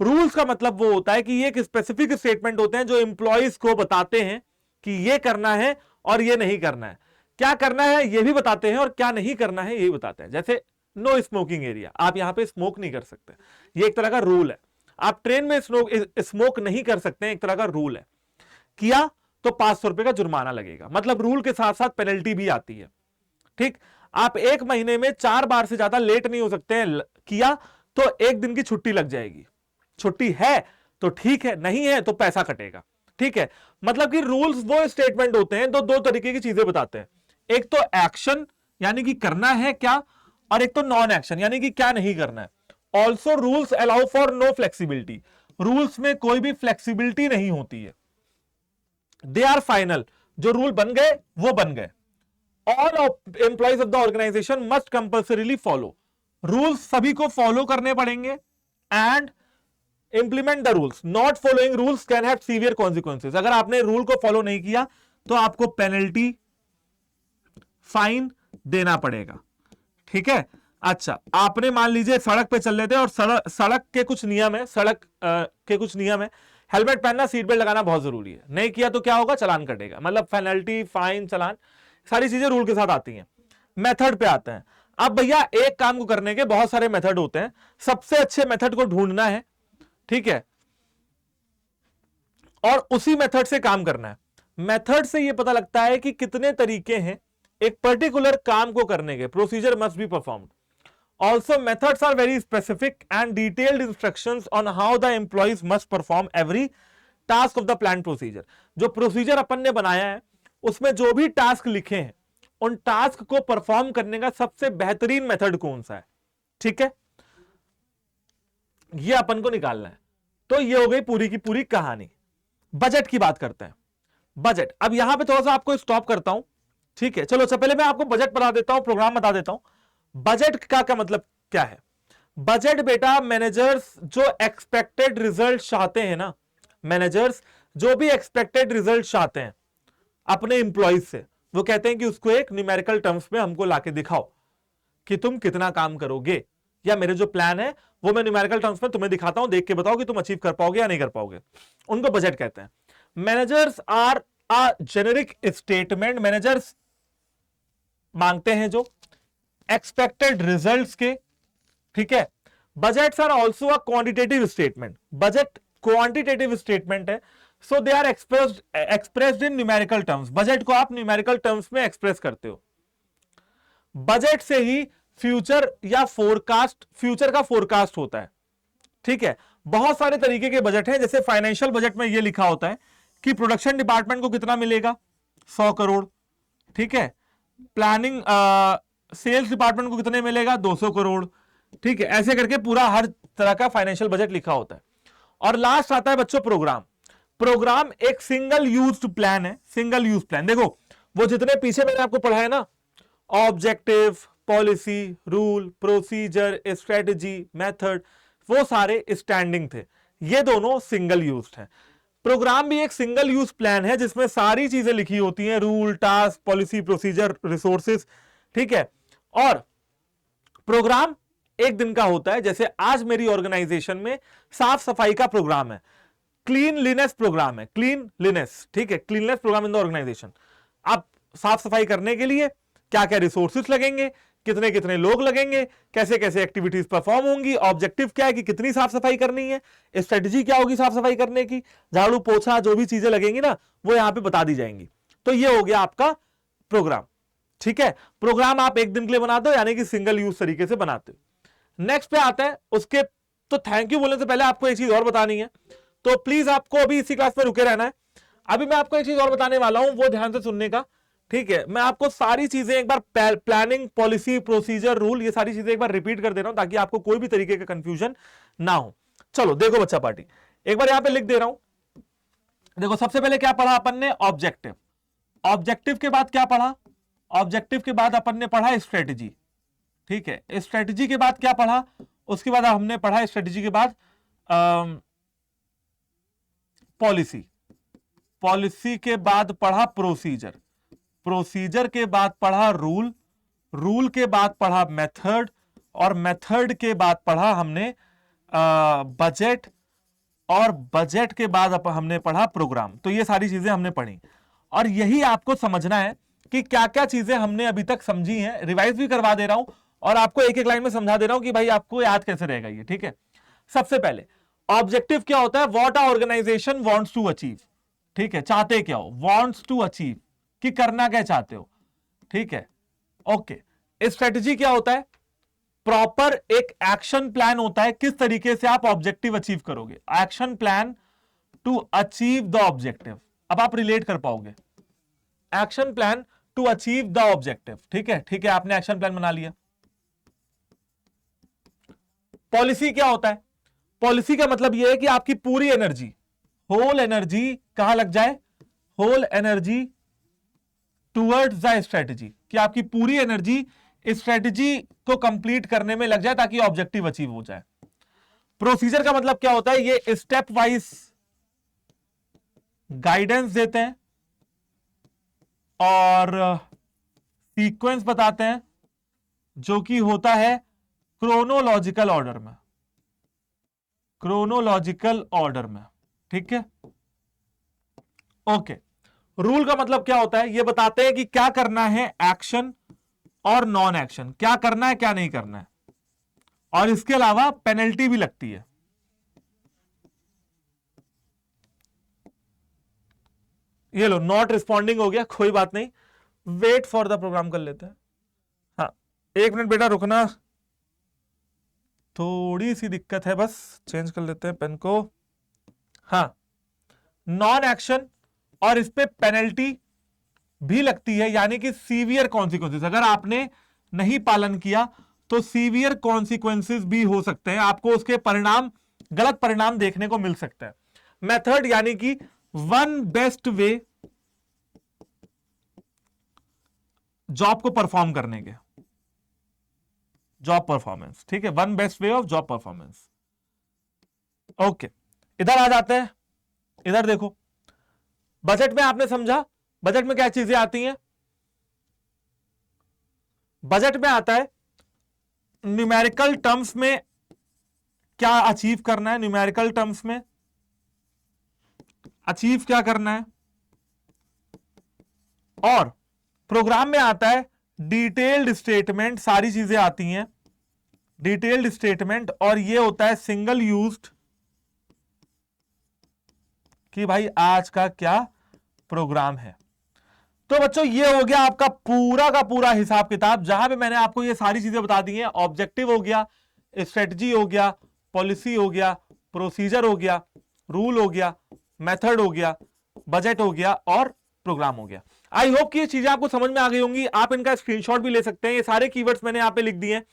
रूल्स का मतलब वो होता है कि ये एक स्पेसिफिक स्टेटमेंट होते हैं जो एम्प्लॉयज को बताते हैं कि ये करना है और ये नहीं करना है, क्या करना है ये भी बताते हैं और क्या नहीं करना है ये भी बताते हैं। जैसे नो स्मोकिंग एरिया, आप यहां पे स्मोक नहीं कर सकते, ये एक तरह का रूल है। आप ट्रेन में स्मोक नहीं कर सकते, एक तरह का रूल है। किया तो 500 रुपए का जुर्माना लगेगा, मतलब रूल के साथ साथ पेनल्टी भी आती है, ठीक? आप 1 महीने में 4 बार से ज्यादा लेट नहीं हो सकते हैं, किया तो 1 दिन की छुट्टी लग जाएगी। छुट्टी है तो ठीक है, नहीं है तो पैसा कटेगा, ठीक है? मतलब कि रूल्स वो स्टेटमेंट होते हैं तो 2 तरीके की चीजें बताते हैं, एक तो एक्शन यानी कि करना है क्या, और एक तो नॉन एक्शन यानी कि क्या नहीं करना है। Also rules allow for no flexibility, rules में कोई भी फ्लेक्सिबिलिटी नहीं होती है, दे आर फाइनल, जो रूल बन गए वो बन गए। All employees of the organisation must compulsorily follow, rules सभी को फॉलो करने पड़ेंगे, and implement the rules, not following rules can have severe consequences. अगर आपने रूल को फॉलो नहीं किया तो आपको पेनल्टी, फाइन देना पड़ेगा, ठीक है? अच्छा, आपने मान लीजिए सड़क पे चल रहे थे और सड़क के कुछ नियम है, हेलमेट पहनना, सीट बेल्ट लगाना बहुत जरूरी है, नहीं किया तो क्या होगा, चालान कटेगा, मतलब पेनल्टी, फाइन, चालान, सारी चीजें रूल के साथ आती हैं। मेथड पे आते हैं। अब भैया एक काम को करने के बहुत सारे मेथड होते हैं, सबसे अच्छे मेथड को ढूंढना है, ठीक है, और उसी मेथड से काम करना है। मेथड से यह पता लगता है कि कितने तरीके हैं एक पर्टिकुलर काम को करने के, procedure must be performed. Also, methods are very specific and detailed instructions on how the employees must perform every task of the planned procedure। जो प्रोसीजर अपन ने बनाया है उसमें जो भी टास्क लिखे हैं उन टास्क को परफॉर्म करने का सबसे बेहतरीन मेथड कौन सा है, ठीक है, ये अपन को निकालना है। तो ये हो गई पूरी की पूरी कहानी। बजट की बात करते हैं। बजट, अब यहां पे थोड़ा सा आपको स्टॉप करता हूं, ठीक है? चलो, पहले मैं आपको बजट बता देता हूं, प्रोग्राम बता देता हूं। बजट का मतलब क्या है? बजट बेटा, मैनेजर्स जो एक्सपेक्टेड रिजल्ट चाहते हैं ना, मैनेजर्स जो भी एक्सपेक्टेड रिजल्ट चाहते हैं अपने एम्प्लॉइज से, वो कहते हैं कि उसको एक न्यूमेरिकल टर्म्स में हमको लाके दिखाओ कि तुम कितना काम करोगे, या मेरे जो प्लान है वो मैं न्यूमेरिकल टर्म्स में तुम्हें दिखाता हूं, देख के बताओ कि तुम अचीव कर पाओगे या नहीं कर पाओगे। उनको बजट कहते हैं। Managers are a generic statement, managers मांगते हैं जो एक्सपेक्टेड रिजल्ट्स के, ठीक है। Budgets are also a quantitative statement, budget quantitative statement है, so they are expressed in numerical terms, budget को आप न्यूमेरिकल टर्म्स में एक्सप्रेस करते हो। बजट से ही फ्यूचर या फोरकास्ट, फ्यूचर का फोरकास्ट होता है, ठीक है। बहुत सारे तरीके के बजट हैं, जैसे फाइनेंशियल बजट में यह लिखा होता है कि प्रोडक्शन डिपार्टमेंट को कितना मिलेगा, 100 करोड़, ठीक है। प्लानिंग सेल्स डिपार्टमेंट को कितने मिलेगा, 200 करोड़, ठीक है। ऐसे करके पूरा हर तरह का फाइनेंशियल बजट लिखा होता है। और लास्ट आता है बच्चों प्रोग्राम। प्रोग्राम एक सिंगल यूज्ड प्लान है, सिंगल यूज प्लान। देखो वो जितने पीछे मैंने आपको पढ़ाया ना, objective, policy, rule, procedure, strategy, method, वो सारे स्टैंडिंग थे, ये दोनों सिंगल यूज्ड हैं। प्रोग्राम भी एक सिंगल यूज प्लान है जिसमें सारी चीजें लिखी होती हैं, rule, task, policy, procedure, resources, ठीक है। और प्रोग्राम एक दिन का होता है, जैसे आज मेरी ऑर्गेनाइजेशन में साफ सफाई का प्रोग्राम है, क्लीनलीनेस प्रोग्राम है, क्लीनलीनेस, ठीक है, cleanliness programme in the organisation. अब साफ सफाई करने के लिए क्या क्या रिसोर्सेज लगेंगे, कितने कितने लोग लगेंगे, कैसे कैसे एक्टिविटीज परफॉर्म होंगी, ऑब्जेक्टिव क्या है कि कितनी साफ सफाई करनी है, स्ट्रेटजी क्या होगी साफ सफाई करने की, झाड़ू पोछा जो भी चीजें लगेंगी ना वो यहां पे बता दी जाएंगी। तो ये हो गया आपका प्रोग्राम, ठीक है। प्रोग्राम आप एक दिन के लिए बनाते हो, यानी कि सिंगल यूज तरीके से बनाते हो। नेक्स्ट पे आता है उसके, तो थैंक यू बोलने से पहले आपको एक चीज और बतानी है, तो प्लीज आपको अभी इसी क्लास में रुके रहना है। अभी मैं आपको एक चीज और बताने वाला हूं, वो ध्यान से सुनने का, ठीक है। मैं आपको सारी चीजें एक बार, प्लानिंग, पॉलिसी, प्रोसीजर, रूल, ये सारी चीजें एक बार रिपीट कर दे रहा हूं ताकि आपको कोई भी तरीके का कंफ्यूजन ना हो। चलो देखो बच्चा पार्टी, एक बार यहां पे लिख दे रहा हूं। देखो सबसे पहले क्या पढ़ा अपन ने, ऑब्जेक्टिव। ऑब्जेक्टिव के बाद क्या पढ़ा, ऑब्जेक्टिव के बाद अपन ने पढ़ा स्ट्रेटजी, ठीक है। स्ट्रेटजी के बाद क्या पढ़ा, उसके बाद हमने पढ़ा स्ट्रेटजी के बाद पॉलिसी, पॉलिसी के बाद पढ़ा प्रोसीजर, प्रोसीजर के बाद पढ़ा रूल, रूल के बाद पढ़ा मेथड, और मेथड के बाद पढ़ा हमने बजट, और बजट के बाद हमने पढ़ा प्रोग्राम। तो ये सारी चीजें हमने पढ़ी, और यही आपको समझना है कि क्या क्या चीजें हमने अभी तक समझी हैं। रिवाइज भी करवा दे रहा हूं और आपको एक एक लाइन में समझा दे रहा हूं कि भाई आपको याद कैसे रहेगा ये, ठीक है। सबसे पहले ऑब्जेक्टिव क्या होता है, what a organisation wants to achieve, ठीक है। चाहते क्या हो, वांट्स टू अचीव, कि करना क्या चाहते हो, ठीक है, ओके। स्ट्रेटजी क्या होता है, प्रॉपर एक एक्शन प्लान होता है, किस तरीके से आप ऑब्जेक्टिव अचीव करोगे, action plan to achieve the objective. अब आप रिलेट कर पाओगे, action plan to achieve the objective, ठीक है, ठीक है, आपने एक्शन प्लान बना लिया। पॉलिसी क्या होता है, पॉलिसी का मतलब यह है कि आपकी पूरी एनर्जी, होल एनर्जी कहां लग जाए, whole energy towards the strategy, कि आपकी पूरी एनर्जी स्ट्रेटजी को कंप्लीट करने में लग जाए ताकि ऑब्जेक्टिव अचीव हो जाए। प्रोसीजर का मतलब क्या होता है, ये स्टेप वाइज गाइडेंस देते हैं और सीक्वेंस बताते हैं, जो कि होता है क्रोनोलॉजिकल ऑर्डर में, क्रोनोलॉजिकल ऑर्डर में, ठीक है, ओके। रूल का मतलब क्या होता है, ये बताते हैं कि क्या करना है, एक्शन और नॉन एक्शन, क्या करना है क्या नहीं करना है, और इसके अलावा पेनल्टी भी लगती है। ये लो, नॉट रिस्पॉन्डिंग हो गया, कोई बात नहीं, वेट फॉर द प्रोग्राम कर लेते हैं। हाँ 1 मिनट बेटा रुकना, थोड़ी सी दिक्कत है, बस चेंज कर लेते हैं पेन को। हाँ, नॉन एक्शन और इस पे पेनल्टी भी लगती है, यानी कि सीवियर कॉन्सिक्वेंसेस, अगर आपने नहीं पालन किया तो सीवियर कॉन्सिक्वेंसेस भी हो सकते हैं, आपको उसके परिणाम, गलत परिणाम देखने को मिल सकता है। मेथड यानी कि वन बेस्ट वे जॉब को परफॉर्म करने के, जॉब परफॉर्मेंस, ठीक है, one best way of job performance, okay. इधर आ जाते हैं, इधर देखो, बजट में आपने समझा, बजट में क्या चीजें आती हैं, बजट में आता है न्यूमेरिकल टर्म्स में क्या अचीव करना है, न्यूमेरिकल टर्म्स में अचीव क्या करना है, और प्रोग्राम में आता है डिटेल्ड स्टेटमेंट, सारी चीजें आती हैं डिटेल्ड स्टेटमेंट, और ये होता है सिंगल यूज्ड कि भाई आज का क्या प्रोग्राम है। तो बच्चों ये हो गया आपका पूरा का पूरा हिसाब किताब, जहां पे मैंने आपको ये सारी चीजें बता दी हैं। ऑब्जेक्टिव हो गया, स्ट्रेटजी हो गया, पॉलिसी हो गया, प्रोसीजर हो गया, रूल हो गया, मेथड हो गया, बजट हो गया और प्रोग्राम हो गया। आई होप कि ये चीजें आपको समझ में आ गई होंगी। आप इनका स्क्रीनशॉट भी ले सकते हैं, ये सारे कीवर्ड्स मैंने यहां पे लिख दिए हैं,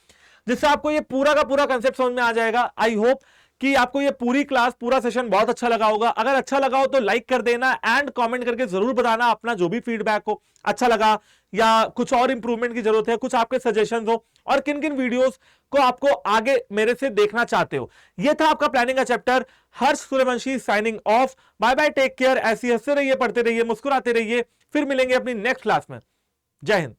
जिससे आपको ये पूरा का पूरा कंसेप्ट समझ में आ जाएगा। आई होप कि आपको ये पूरी क्लास, पूरा सेशन बहुत अच्छा लगा होगा। अगर अच्छा लगा हो तो लाइक कर देना एंड कमेंट करके जरूर बताना अपना जो भी फीडबैक हो, अच्छा लगा या कुछ और इंप्रूवमेंट की जरूरत है, कुछ आपके सजेशंस हो, और किन किन वीडियोस को आपको आगे मेरे से देखना चाहते हो। ये था आपका प्लानिंग का chapter. Harsh Suryavanshi signing off. Bye bye, take care. ऐसे हंसते रहिए, पढ़ते रहिए, मुस्कुराते रहिए। फिर मिलेंगे अपनी नेक्स्ट क्लास में। जय हिंद।